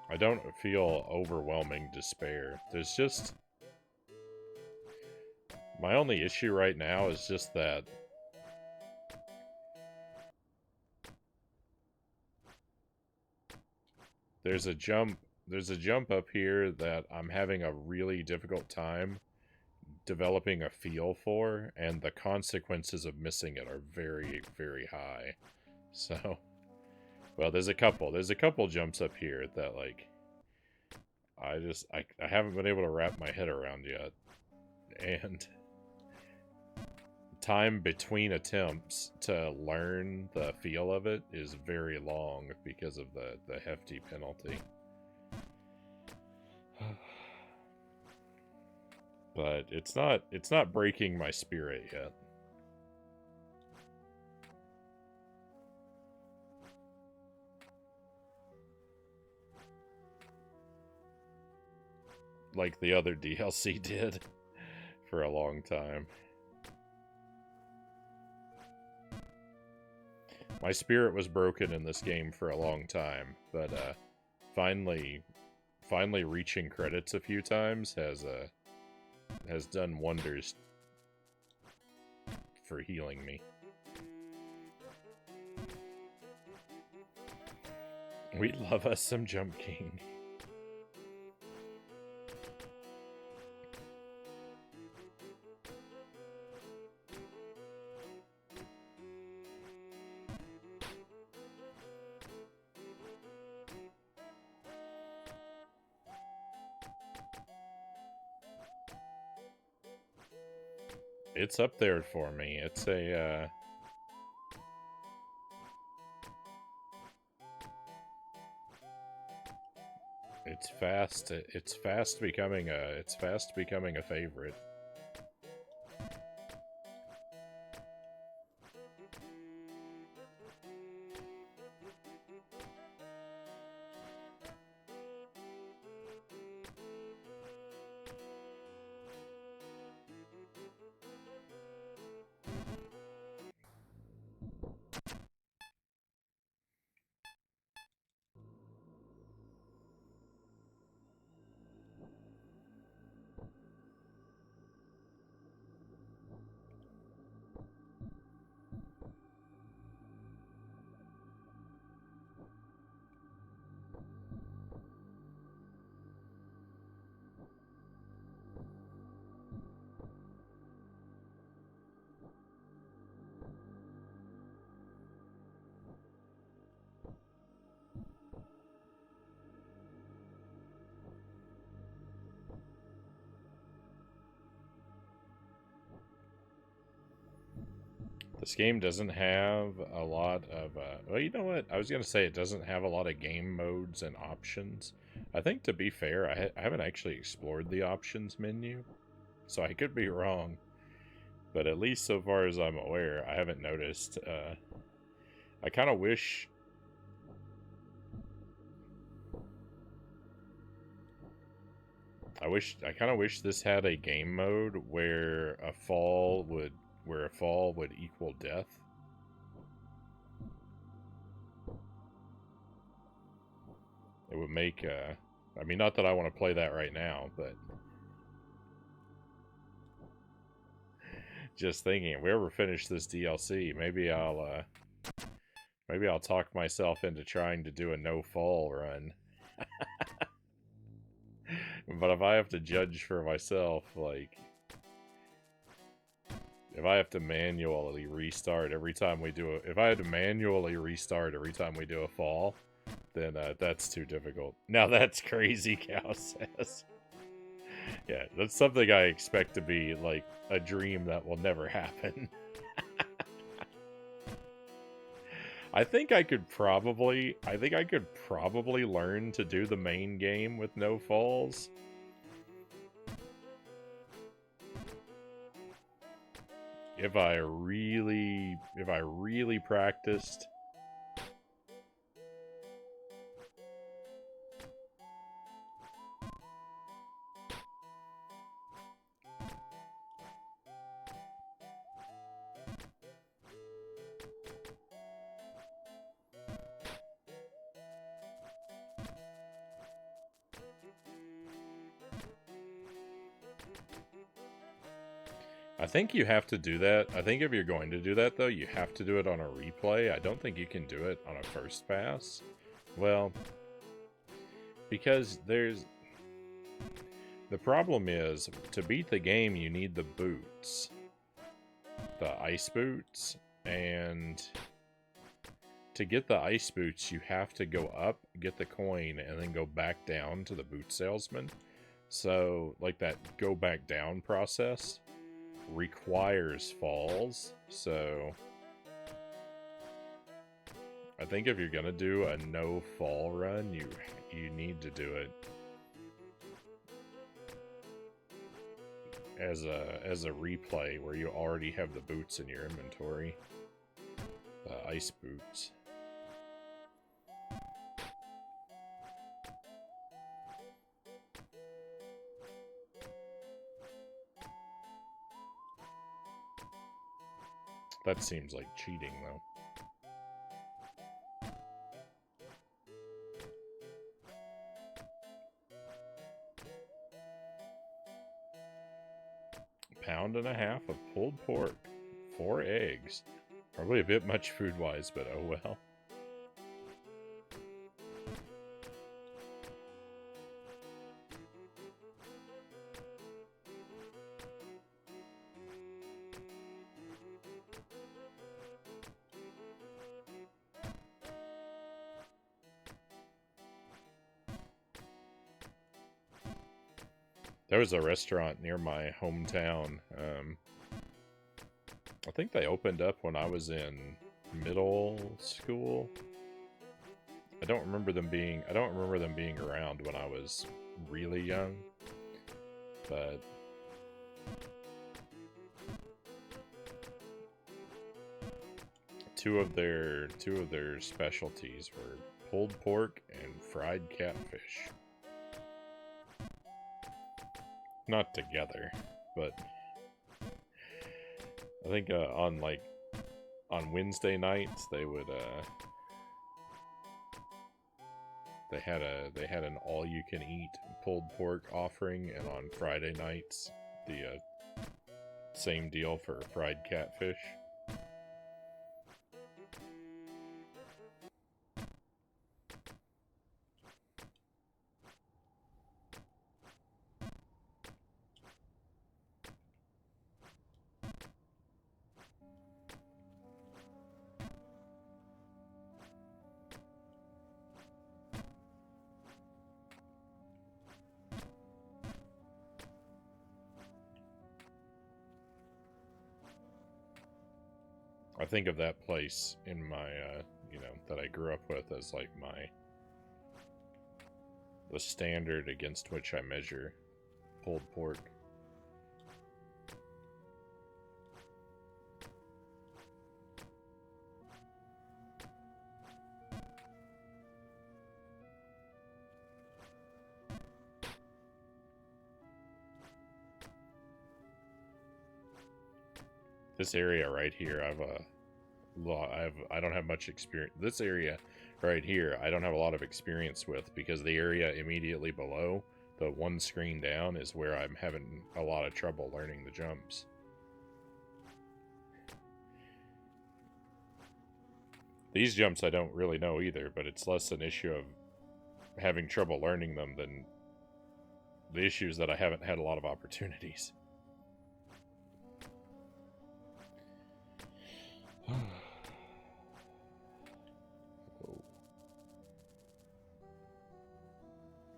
I don't feel overwhelming despair. There's just... My only issue right now is just that there's a jump up here that I'm having a really difficult time developing a feel for, and the consequences of missing it are very, very high. So, well, there's a couple jumps up here that, like, I haven't been able to wrap my head around yet. And time between attempts to learn the feel of it is very long because of the hefty penalty. But it's not breaking my spirit yet. Like the other DLC did for a long time. My spirit was broken in this game for a long time, but finally reaching credits a few times has done wonders for healing me. We love us some Jump King. It's up there for me. It's a, it's fast becoming a favorite. This game doesn't have a lot of, well, you know what? I was going to say it doesn't have a lot of game modes and options. I think, to be fair, I haven't actually explored the options menu, so I could be wrong. But at least so far as I'm aware, I haven't noticed. I kind of wish... I kind of wish this had a game mode where a fall would equal death. It would make, I mean, not that I want to play that right now, but just thinking, if we ever finish this DLC, maybe I'll talk myself into trying to do a no fall run. But if I have to judge for myself, like, if I have to manually restart every time we do if I had to manually restart every time we do a fall, then that's too difficult. Now that's crazy, Cow says. Yeah, that's something I expect to be, like, a dream that will never happen. I think I could probably learn to do the main game with no falls. If I really practiced. I think you have to do that. I think if you're going to do that, though, you have to do it on a replay. I don't think you can do it on a first pass. Well, because there's... The problem is, to beat the game, you need the boots. The ice boots. And to get the ice boots, you have to go up, get the coin, and then go back down to the boot salesman. So, like, that go back down process requires falls, so I think if you're gonna do a no fall run, you need to do it as a replay where you already have the boots in your inventory, the ice boots. That seems like cheating, though. Pound and a half of pulled pork, 4 eggs. Probably a bit much food-wise, but oh well. There was a restaurant near my hometown I think they opened up when I was in middle school. I don't remember them being around when I was really young, but two of their specialties were pulled pork and fried catfish. Not together, but I think on Wednesday nights they would they had an all-you-can-eat pulled pork offering, and on Friday nights the same deal for fried catfish. I think of that place in my, that I grew up with as like the standard against which I measure pulled pork. This area right here, I don't have much experience. This area right here, I don't have a lot of experience with, because the area immediately below, the one screen down, is where I'm having a lot of trouble learning the jumps. These jumps I don't really know either, but it's less an issue of having trouble learning them than the issue is that I haven't had a lot of opportunities.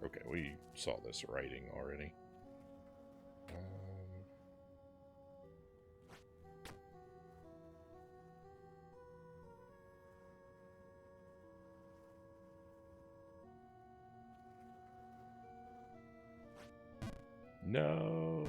Okay, we saw this writing already. No.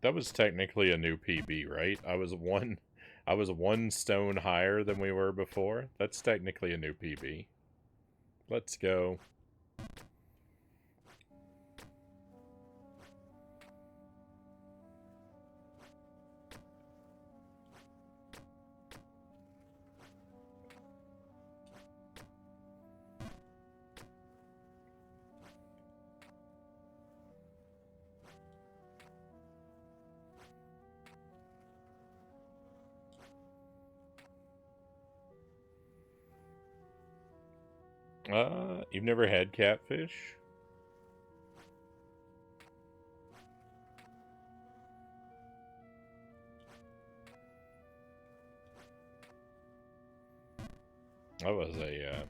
That was technically a new PB, right? I was one stone higher than we were before. That's technically a new PB. Let's go. You've never had catfish? That was a,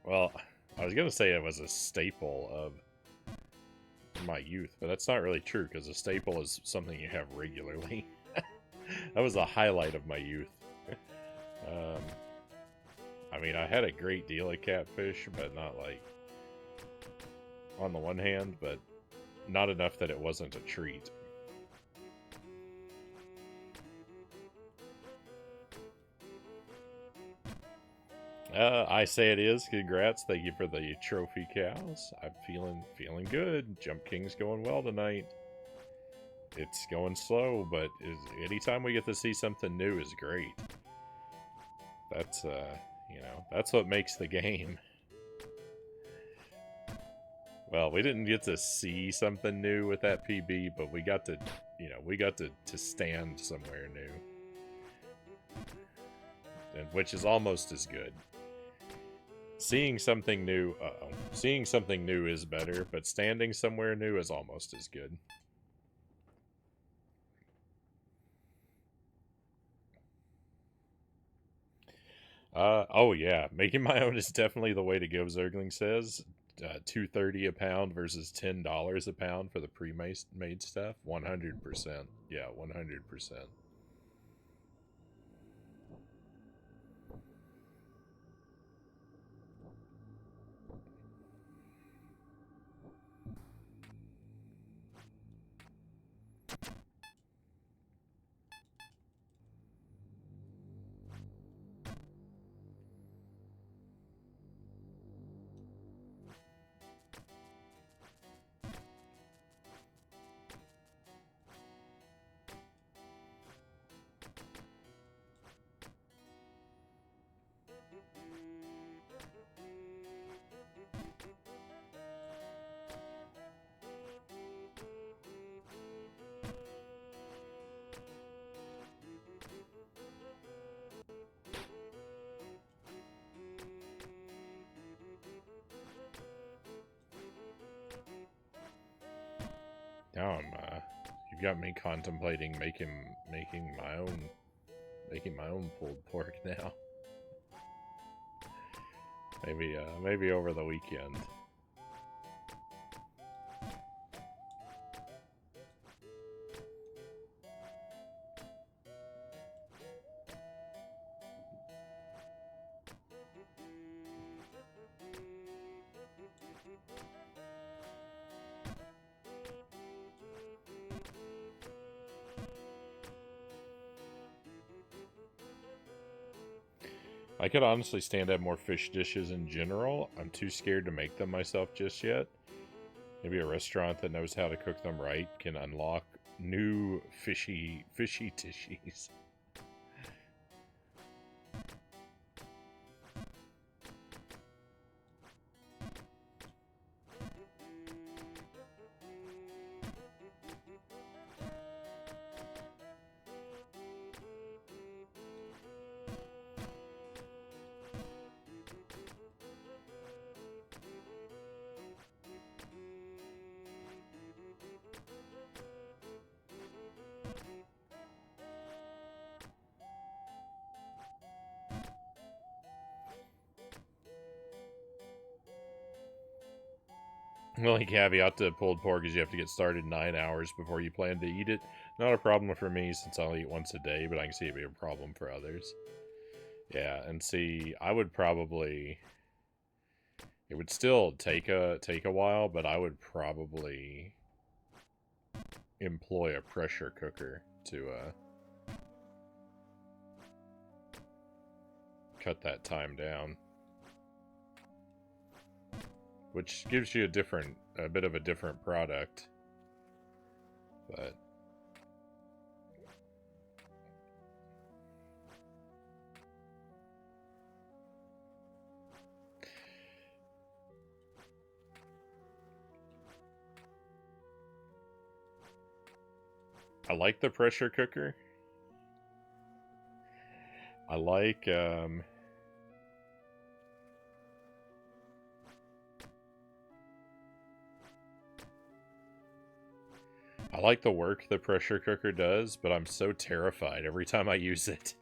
well, I was gonna say it was a staple of my youth, but that's not really true, because a staple is something you have regularly. That was the highlight of my youth. I mean, I had a great deal of catfish, but not like on the one hand, but not enough that it wasn't a treat. I say it is. Congrats. Thank you for the trophy cows. I'm feeling good. Jump King's going well tonight. It's going slow, but anytime we get to see something new is great. That's, that's what makes the game. Well, we didn't get to see something new with that PB, but we got to, to stand somewhere new. And which is almost as good. Seeing something new is better, but standing somewhere new is almost as good. Oh yeah, making my own is definitely the way to go. Zergling says, $2.30 a pound versus $10 a pound for the pre-made stuff. 100%. Yeah, 100%. Now you've got me contemplating making my own pulled pork now. Maybe over the weekend. I could honestly stand up more fish dishes in general. I'm too scared to make them myself just yet. Maybe a restaurant that knows how to cook them right can unlock new fishy dishes. The only caveat to pulled pork is you have to get started 9 hours before you plan to eat it. Not a problem for me since I'll eat once a day, but I can see it be a problem for others. Yeah, and see, I would probably... It would still take a while, but I would probably employ a pressure cooker to cut that time down. Which gives you a bit of a different product. But I like the pressure cooker. I like the work the pressure cooker does, but I'm so terrified every time I use it.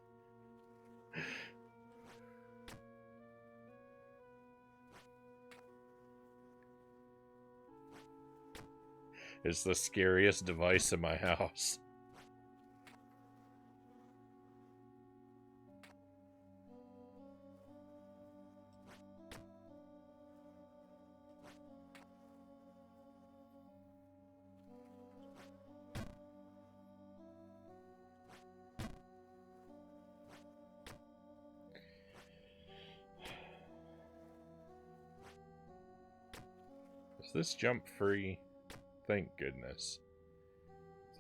It's the scariest device in my house. Is this jump free? Thank goodness.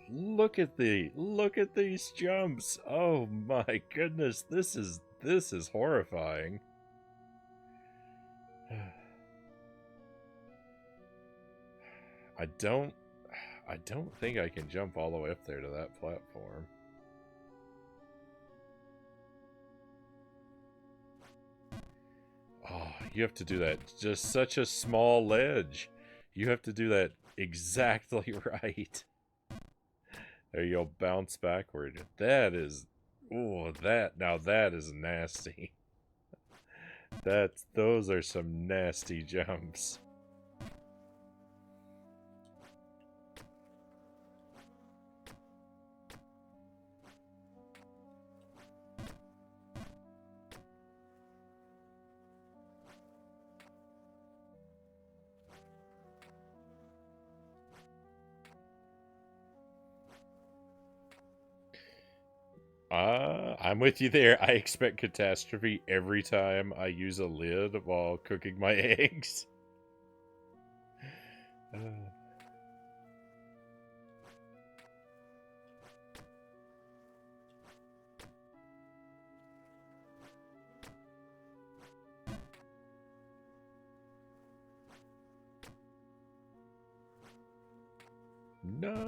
Look at these jumps. Oh my goodness, this is horrifying. I don't think I can jump all the way up there to that platform. Oh, you have to do that. Just such a small ledge. You have to do that exactly right. There you'll bounce backward. That is... Oh, now that is nasty. Those are some nasty jumps. I'm with you there. I expect catastrophe every time I use a lid while cooking my eggs. No.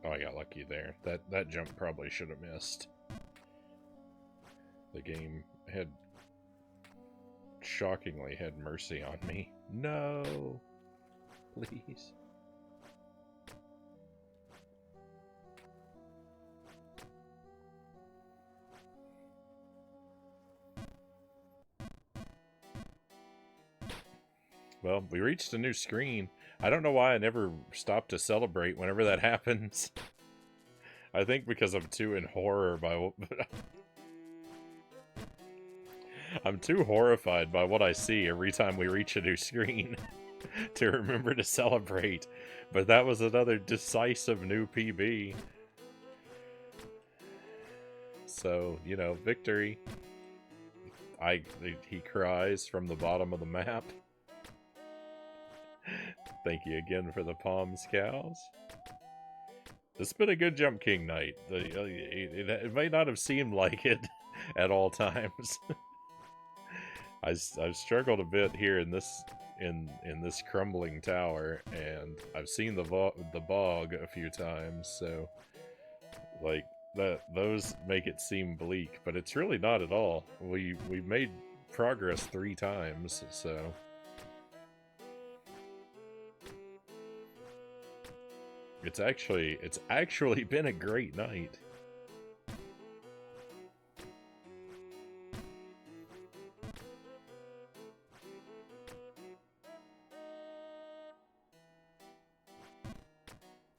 Oh, I got lucky there. That jump probably should have missed. The game had shockingly had mercy on me. No. Please. Well, we reached a new screen. I don't know why I never stop to celebrate whenever that happens. I think because I'm too in horror by what... I'm too horrified by what I see every time we reach a new screen to remember to celebrate. But that was another decisive new PB. So, you know, victory. He cries from the bottom of the map. Thank you again for the Palms Cows. This has been a good Jump King night. It may not have seemed like it at all times. I've struggled a bit here in this crumbling tower, and I've seen the bog a few times, so like those make it seem bleak, but it's really not at all. We made progress 3 times, so it's actually been a great night.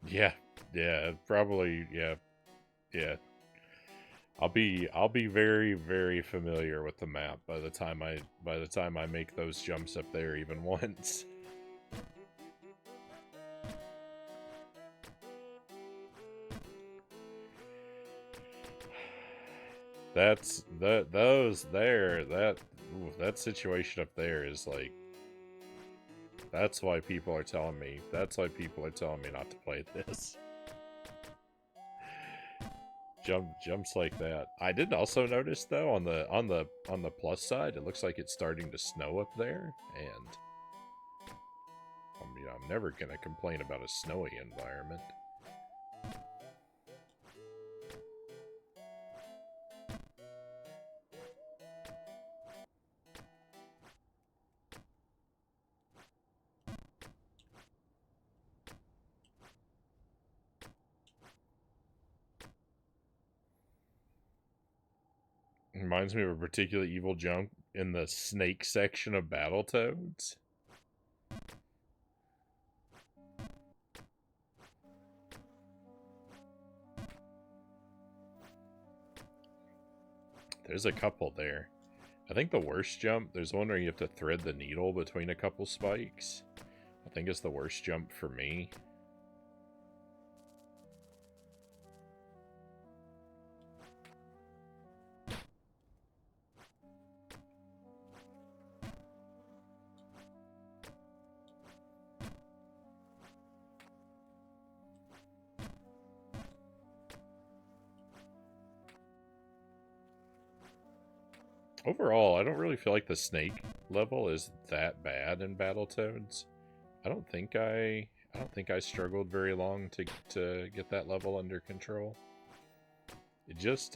Yeah, probably, yeah. I'll be very, very familiar with the map by the time I make those jumps up there even once. That situation up there is like, that's why people are telling me not to play this. Jumps like that. I did also notice though on the plus side, it looks like it's starting to snow up there, and I mean, I'm never gonna complain about a snowy environment. Reminds me of a particularly evil jump in the snake section of Battletoads. There's a couple there. I think the worst jump, there's one where you have to thread the needle between a couple spikes. I think it's the worst jump for me. Overall, I don't really feel like the snake level is that bad in Battletoads. I don't think I struggled very long to get that level under control. It just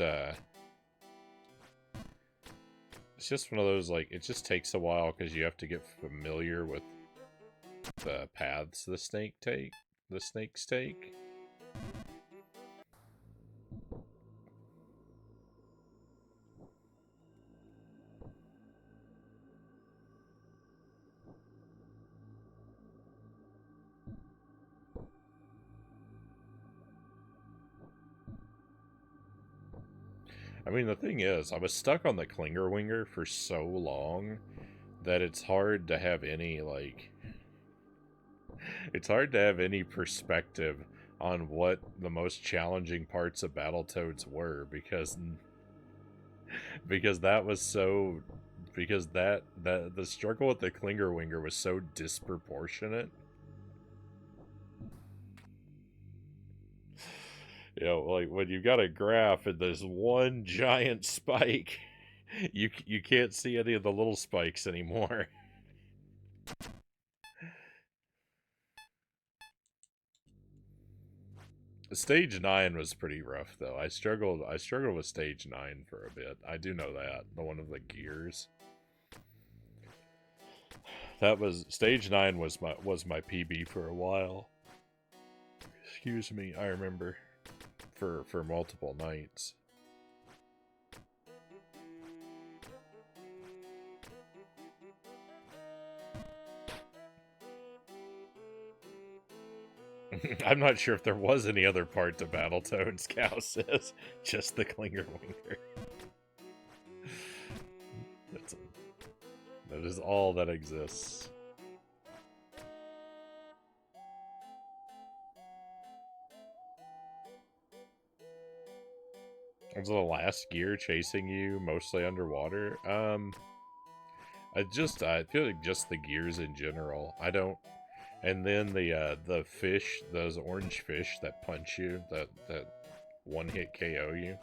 It's just one of those, like, it just takes a while because you have to get familiar with the paths the snakes take. I mean, the thing is, I was stuck on the Klingerwinger for so long that it's hard to have any, like, it's hard to have any perspective on what the most challenging parts of Battletoads were because that was so because that the struggle with the Klingerwinger was so disproportionate. You know, like when you got a graph and there's one giant spike, you can't see any of the little spikes anymore. Stage 9 was pretty rough though. I struggled with stage 9 for a bit. I do know that. The one of the gears. That was stage 9 was my PB for a while. Excuse me, I remember for multiple nights. I'm not sure if there was any other part to Battletoads, Cow says. Just the Klingerwinger. That is all that exists. Was the last gear chasing you mostly underwater? I feel like just the gears in general. I don't. And then the fish, those orange fish that punch you, that one hit KO you.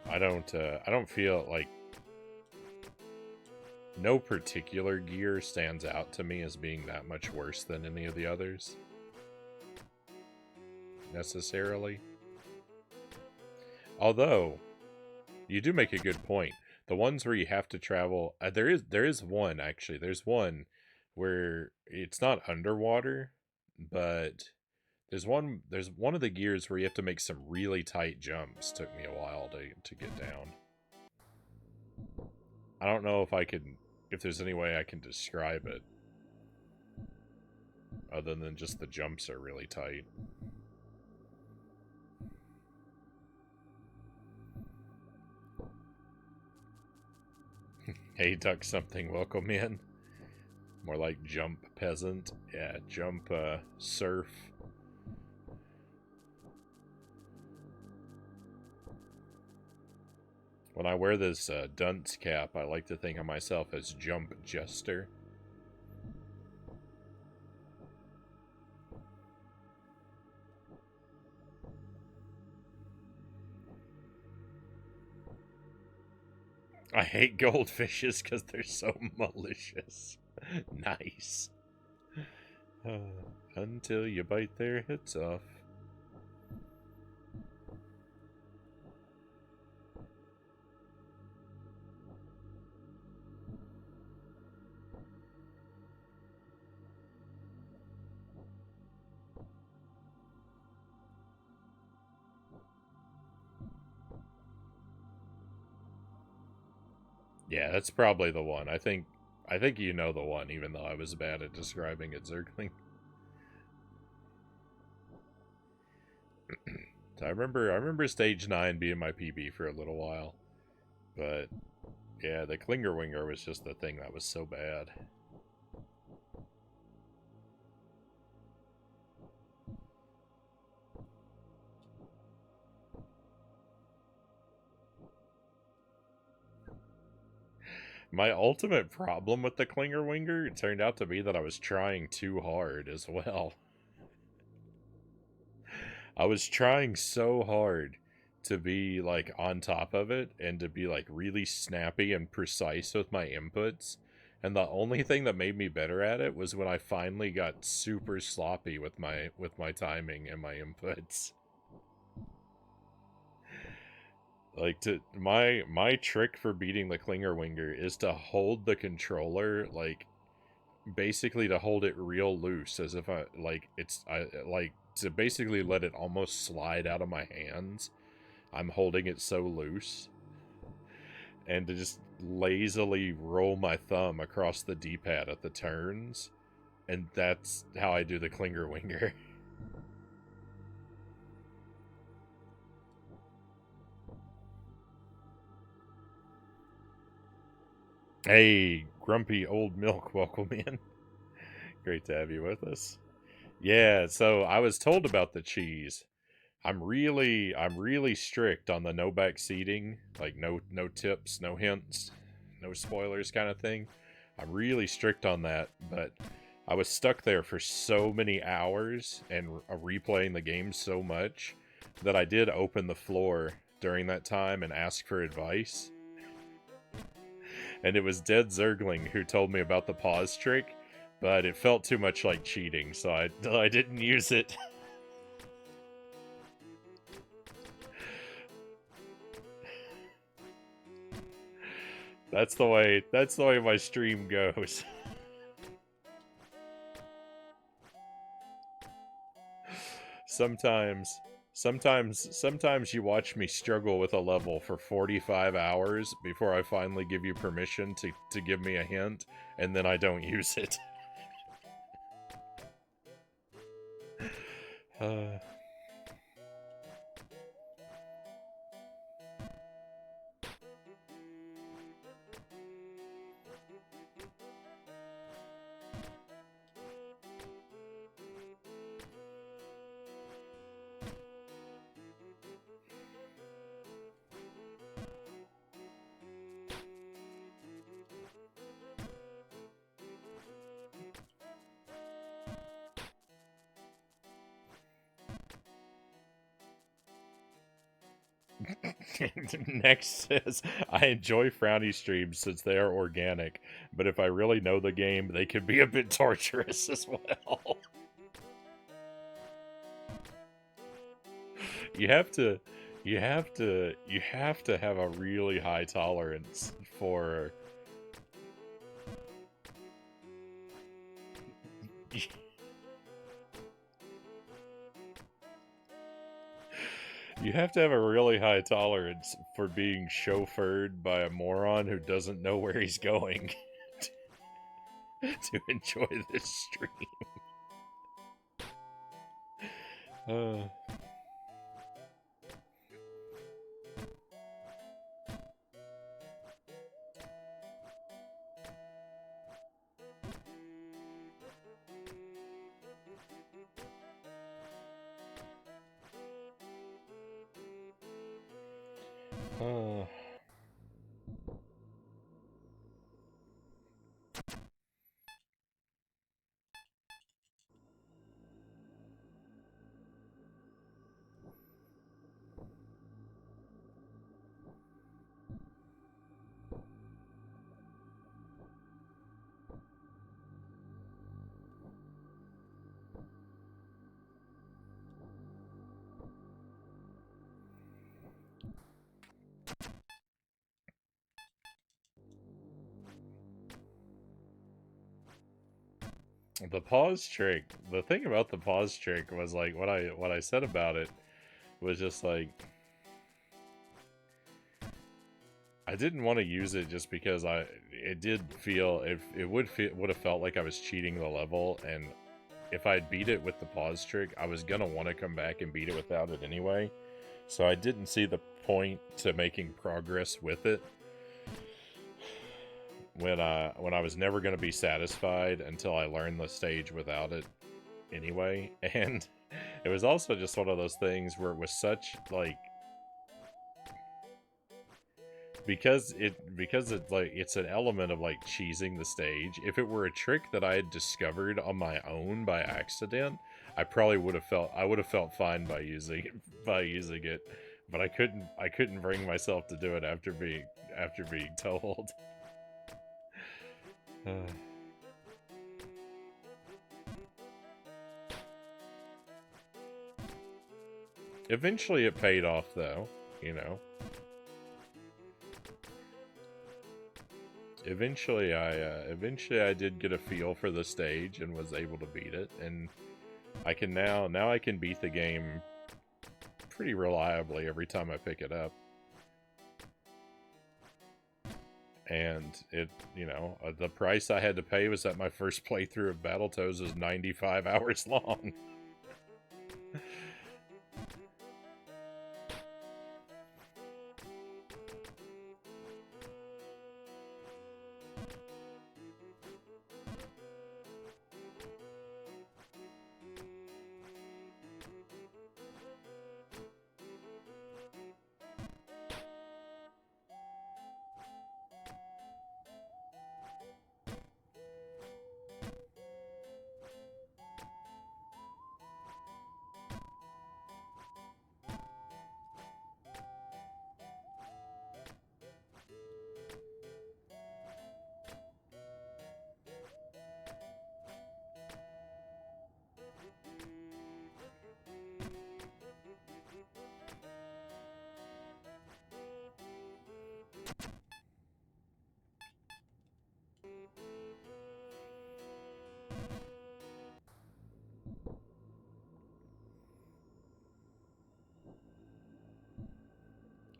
I don't feel like no particular gear stands out to me as being that much worse than any of the others. Necessarily. Although, you do make a good point. The ones where you have to travel, there is one actually. There's one where it's not underwater, but there's one of the gears where you have to make some really tight jumps. Took me a while to get down. I don't know if there's any way I can describe it other than just the jumps are really tight. Hey, duck something, welcome in. More like jump peasant. Yeah, jump surf. When I wear this dunce cap, I like to think of myself as jump jester. I hate goldfishes because they're so malicious. Nice. Until you bite their heads off. Yeah, that's probably the one. I think you know the one, even though I was bad at describing it, Zergling. So I remember stage 9 being my PB for a little while. But yeah, the Klingerwinger was just the thing that was so bad. My ultimate problem with the Klingerwinger, it turned out to be that I was trying too hard as well. I was trying so hard to be like on top of it and to be like really snappy and precise with my inputs. And the only thing that made me better at it was when I finally got super sloppy with my timing and my inputs. Like, my trick for beating the Klingerwinger is to hold the controller, like, basically to hold it real loose, as if I like to basically let it almost slide out of my hands. I'm holding it so loose, and to just lazily roll my thumb across the D-pad at the turns, and that's how I do the Klingerwinger. Hey, grumpy old milk, welcome in. Great to have you with us. Yeah, so I was told about the cheese. I'm really strict on the no back seating, like no tips, no hints, no spoilers kind of thing. I'm really strict on that, but I was stuck there for so many hours and replaying the game so much that I did open the floor during that time and ask for advice. And it was Dead Zergling who told me about the pause trick, but it felt too much like cheating, so I didn't use it. That's the way my stream goes. sometimes sometimes you watch me struggle with a level for 45 hours before I finally give you permission to give me a hint, and then I don't use it. uh, Next says, I enjoy Frownie streams since they are organic, but if I really know the game, they can be a bit torturous as well. you have to you have to have a really high tolerance for you have to have a really high tolerance for being chauffeured by a moron who doesn't know where he's going to enjoy this stream. Uh, uh, the pause trick. The thing about the pause trick was like what I said about it was just like I didn't want to use it just because it did feel it would have felt like I was cheating the level, and if I'd beat it with the pause trick, I was gonna want to come back and beat it without it anyway. So I didn't see the point to making progress with it when I was never gonna be satisfied until I learned the stage without it anyway. And it was also just one of those things where it was such like because it's like it's an element of like cheesing the stage. If it were a trick that I had discovered on my own by accident, I would have felt fine by using it, but I couldn't bring myself to do it after being told. Eventually it paid off though, you know. Eventually I did get a feel for the stage and was able to beat it, and I can now I can beat the game pretty reliably every time I pick it up. And it, you know, the price I had to pay was that my first playthrough of Battletoads was 95 hours long.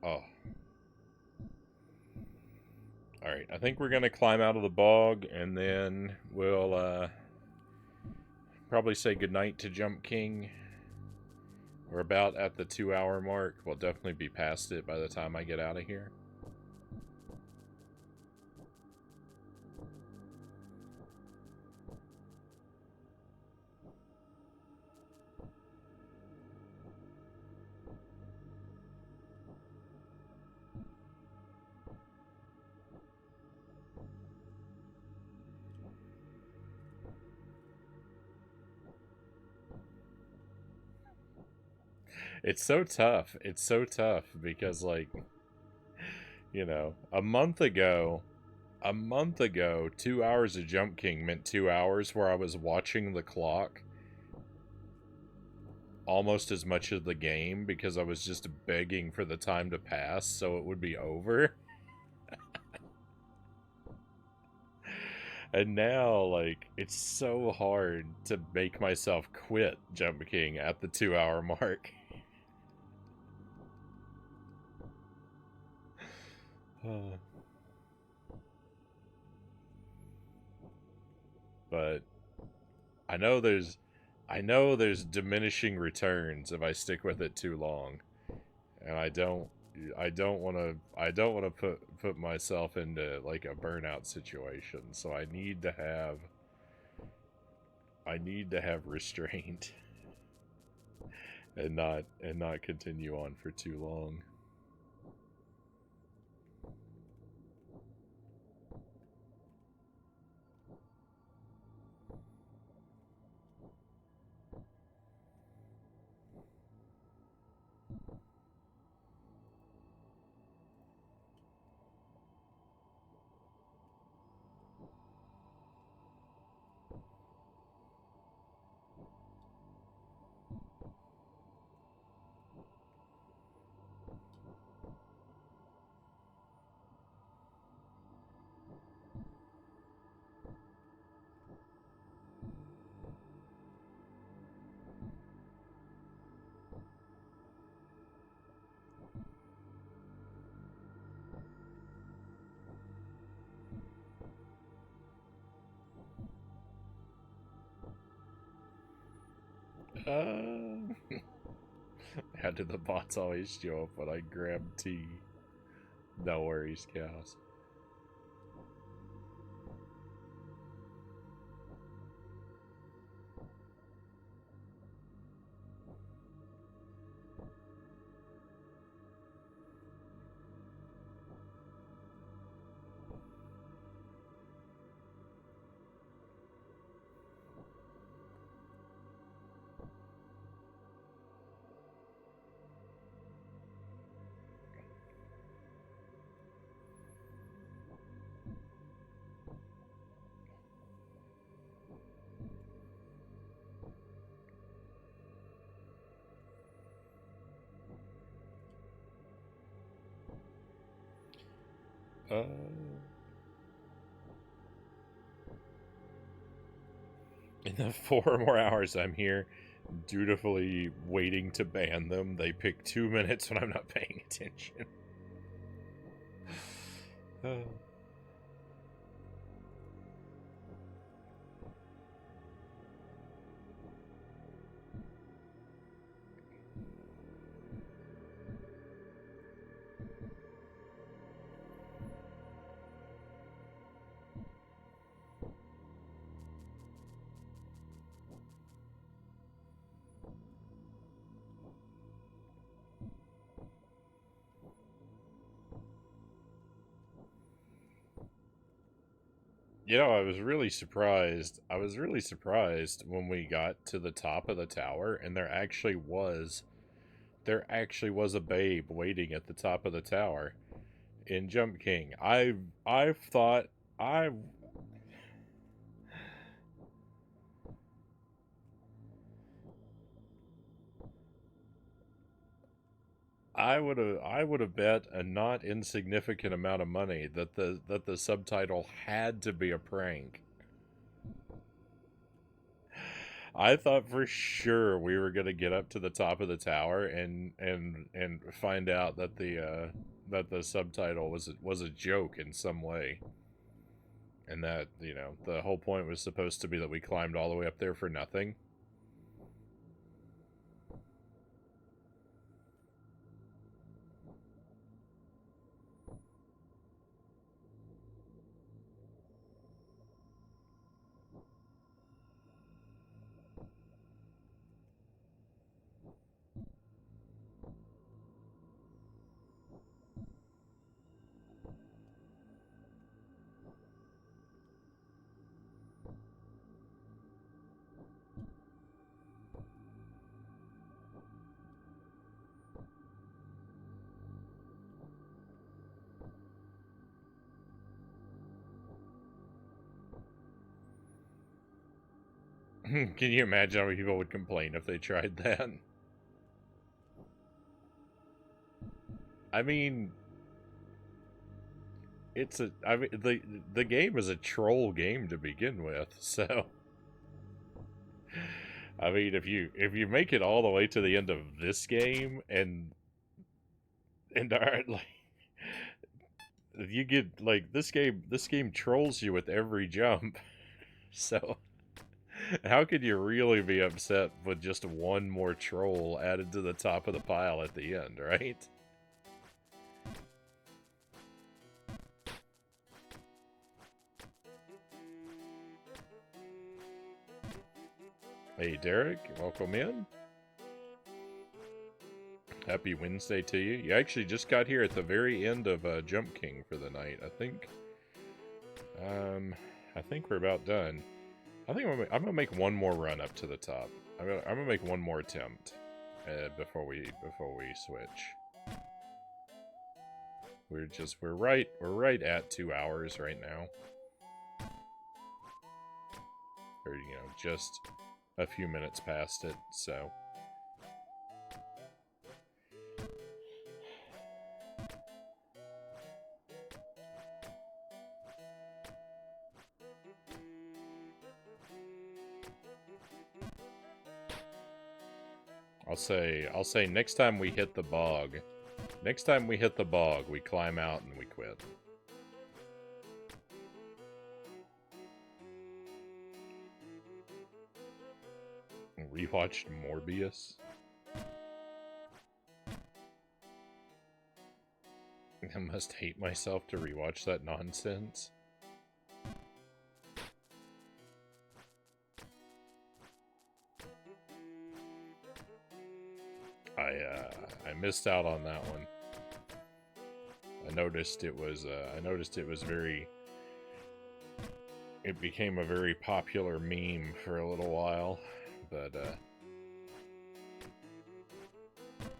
Oh. Alright, I think we're gonna climb out of the bog, and then we'll, probably say goodnight to Jump King. We're about at the 2-hour mark. We'll definitely be past it by the time I get out of here. It's so tough. It's so tough because, like, you know, a month ago, 2 hours of Jump King meant 2 hours where I was watching the clock almost as much as the game because I was just begging for the time to pass so it would be over. And now, like, it's so hard to make myself quit Jump King at the 2-hour mark. But I know there's diminishing returns if I stick with it too long. And I don't want to put myself into like a burnout situation. So I need to have restraint and not continue on for too long. How do the bots always show up when I grab tea? No worries, cows. In the 4 more hours I'm here, dutifully waiting to ban them, they pick 2 minutes when I'm not paying attention. You know, I was really surprised. I was really surprised when we got to the top of the tower and there actually was a babe waiting at the top of the tower in Jump King. I've thought I I would have bet a not insignificant amount of money that the subtitle had to be a prank. I thought for sure we were gonna get up to the top of the tower and find out that the subtitle was a joke in some way, and that the whole point was supposed to be that we climbed all the way up there for nothing. Can you imagine how many people would complain if they tried that? I mean, the game is a troll game to begin with, so I mean if you make it all the way to the end of this game and are like you get like this game trolls you with every jump. So how could you really be upset with just one more troll added to the top of the pile at the end, right? Hey Derek, welcome in. Happy Wednesday to you. You actually just got here at the very end of Jump King for the night, I think. I think we're about done. I think I'm gonna make one more run up to the top. I'm gonna make one more attempt before we switch. We're right at 2 hours right now, or just a few minutes past it. So. I'll say next time we hit the bog, we climb out and we quit. Rewatched Morbius. I must hate myself to rewatch that nonsense. I missed out on that one. I noticed it was very. It became a very popular meme for a little while, but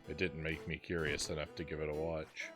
it didn't make me curious enough to give it a watch.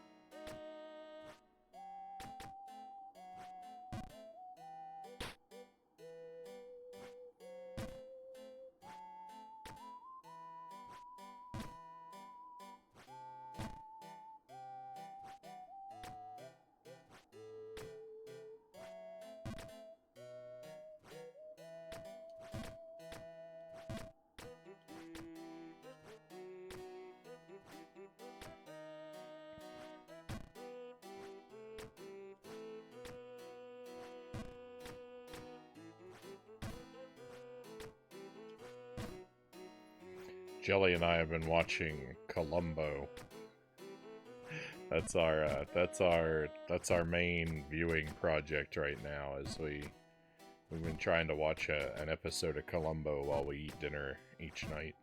Jelly and I have been watching Columbo. That's our main viewing project right now. As we've been trying to watch an episode of Columbo while we eat dinner each night.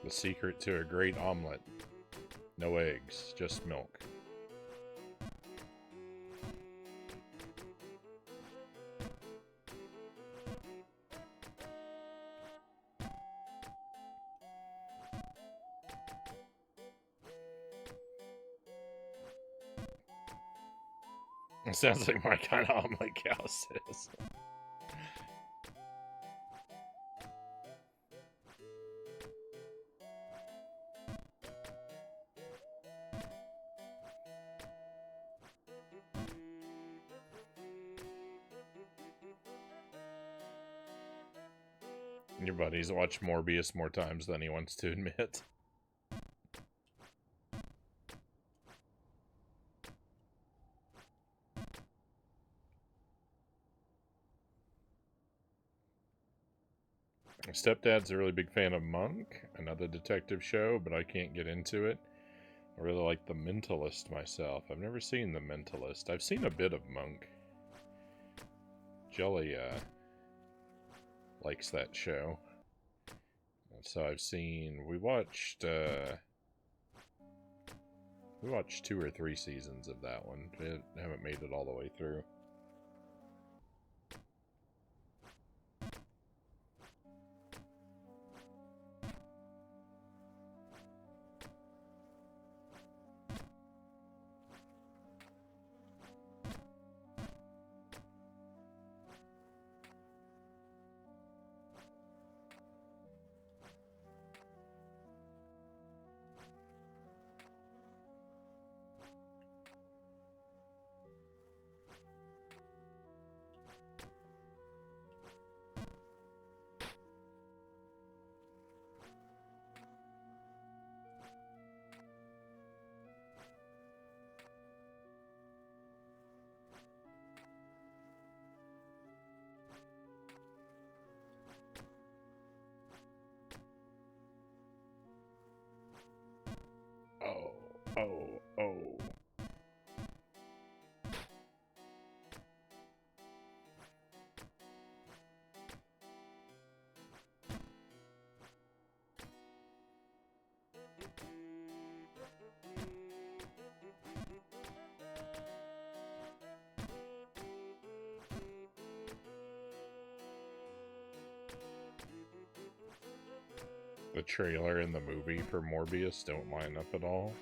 The secret to a great omelet. No eggs, just milk. It sounds like my kind of omelet, Cal says. Your buddies watch Morbius more times than he wants to admit. My stepdad's a really big fan of Monk, another detective show, but I can't get into it. I really like The Mentalist myself. I've never seen The Mentalist. I've seen a bit of Monk. Jelly likes that show. So I've seen... We watched 2 or 3 seasons of that one. We haven't made it all the way through. Oh. The trailer and the movie for Morbius don't line up at all.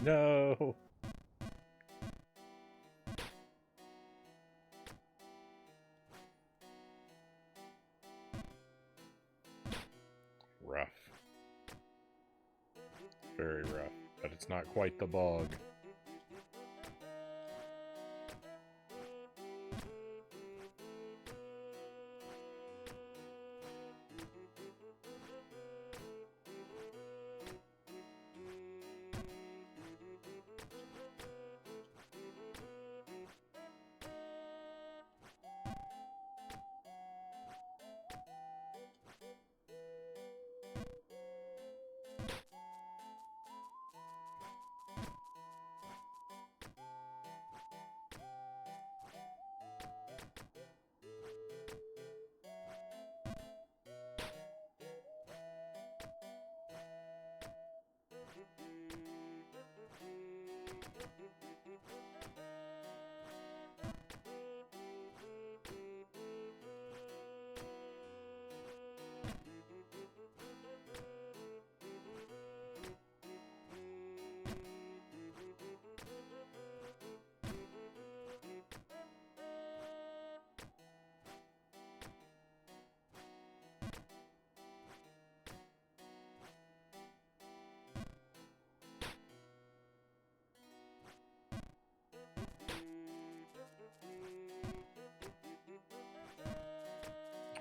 No. Rough. Very rough, but it's not quite the bog.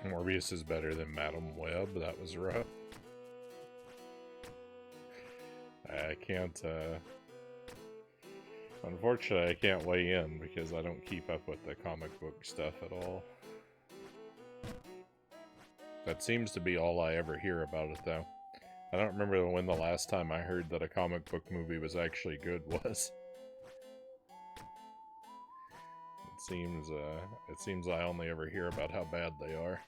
Morbius is better than Madam Web. That was rough. I can't, unfortunately, I can't weigh in because I don't keep up with the comic book stuff at all. That seems to be all I ever hear about it, though. I don't remember when the last time I heard that a comic book movie was actually good was. It seems I only ever hear about how bad they are.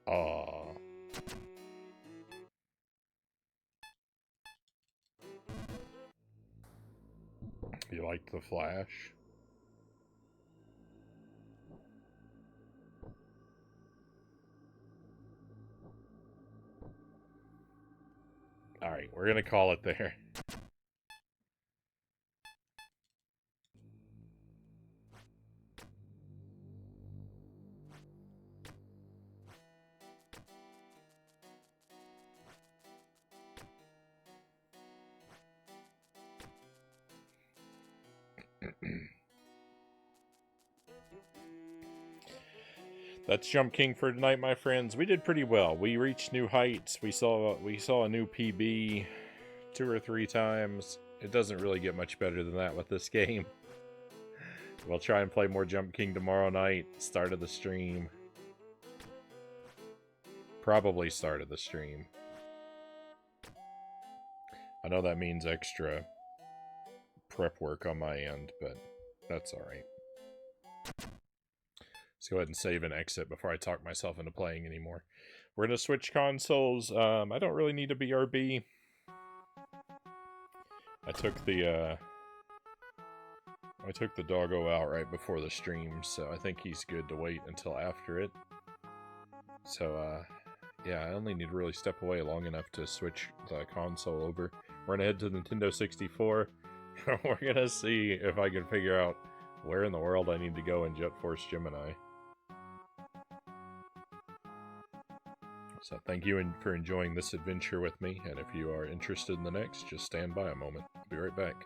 Aww. You liked The Flash? Alright, we're gonna call it there. That's Jump King for tonight, my friends. We did pretty well. We reached new heights. We saw a new PB 2 or 3 times. It doesn't really get much better than that with this game. We'll try and play more Jump King tomorrow night. Start of the stream. Probably start of the stream. I know that means extra prep work on my end, but that's alright. Let's go ahead and save and exit before I talk myself into playing anymore. We're going to switch consoles. I don't really need a BRB. I took the doggo out right before the stream, so I think he's good to wait until after it. So, yeah, I only need to really step away long enough to switch the console over. We're going to head to the Nintendo 64. We're going to see if I can figure out where in the world I need to go in Jet Force Gemini. So thank you for enjoying this adventure with me, and if you are interested in the next, just stand by a moment. I'll be right back.